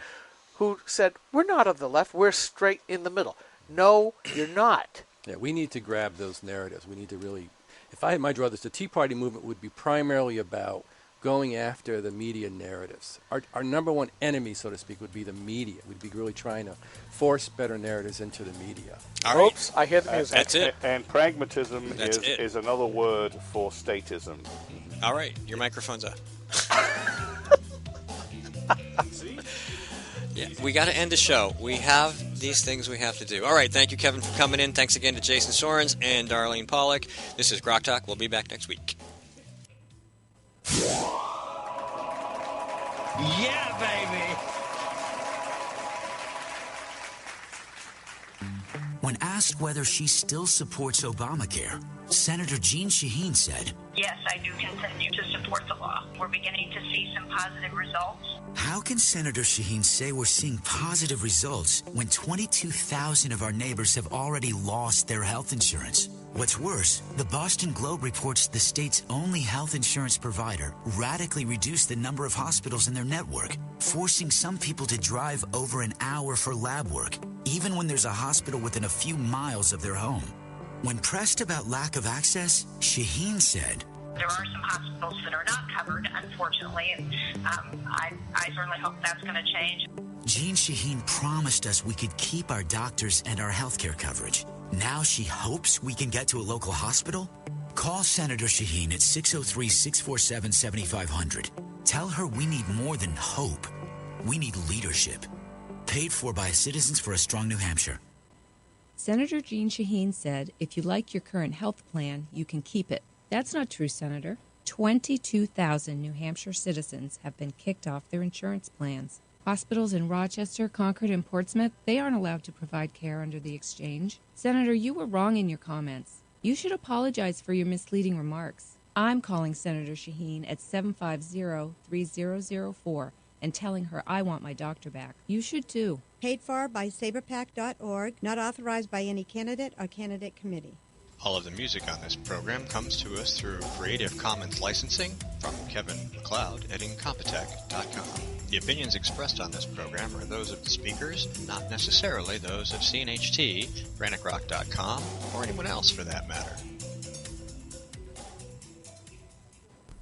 who said, we're not of the left, we're straight in the middle. No, you're not. Yeah, we need to grab those narratives. We need to really, if I had my druthers, the Tea Party movement would be primarily about going after the media narratives. Our number one enemy, so to speak, would be the media. We'd be really trying to force better narratives into the media. All right. Oops, I hear the music. That's it. And pragmatism That's is another word for statism. All right, your microphone's up. Yeah, we got to end the show. We have these things we have to do. All right, thank you, Kevin, for coming in. Thanks again to Jason Sorens and Darlene Pawlick. This is GrokTALK. We'll be back next week. Yeah, baby! When asked whether she still supports Obamacare, Senator Jeanne Shaheen said, Yes, I do continue to support the law. We're beginning to see some positive results. how can Senator Shaheen say we're seeing positive results when 22,000 of our neighbors have already lost their health insurance? What's worse, the Boston Globe reports the state's only health insurance provider radically reduced the number of hospitals in their network, forcing some people to drive over an hour for lab work, even when there's a hospital within a few miles of their home. When pressed about lack of access, Shaheen said, There are some hospitals that are not covered, unfortunately, and I certainly hope that's going to change. Jeanne Shaheen promised us we could keep our doctors and our healthcare coverage. Now she hopes we can get to a local hospital? Call Senator Shaheen at 603-647-7500. Tell her we need more than hope. We need leadership. Paid for by Citizens for a Strong New Hampshire. Senator Jeanne Shaheen said, if you like your current health plan, you can keep it. That's not true, Senator. 22,000 New Hampshire citizens have been kicked off their insurance plans. Hospitals in Rochester, Concord, and Portsmouth, they aren't allowed to provide care under the exchange. Senator, you were wrong in your comments. You should apologize for your misleading remarks. I'm calling Senator Shaheen at 750-3004 and telling her I want my doctor back. You should too. Paid for by saberpack.org, not authorized by any candidate or candidate committee. All of the music on this program comes to us through Creative Commons licensing from Kevin MacLeod at Incompetech.com. The opinions expressed on this program are those of the speakers, not necessarily those of CNHT, GrokTALK.com, or anyone else for that matter.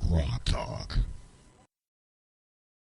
GrokTALK.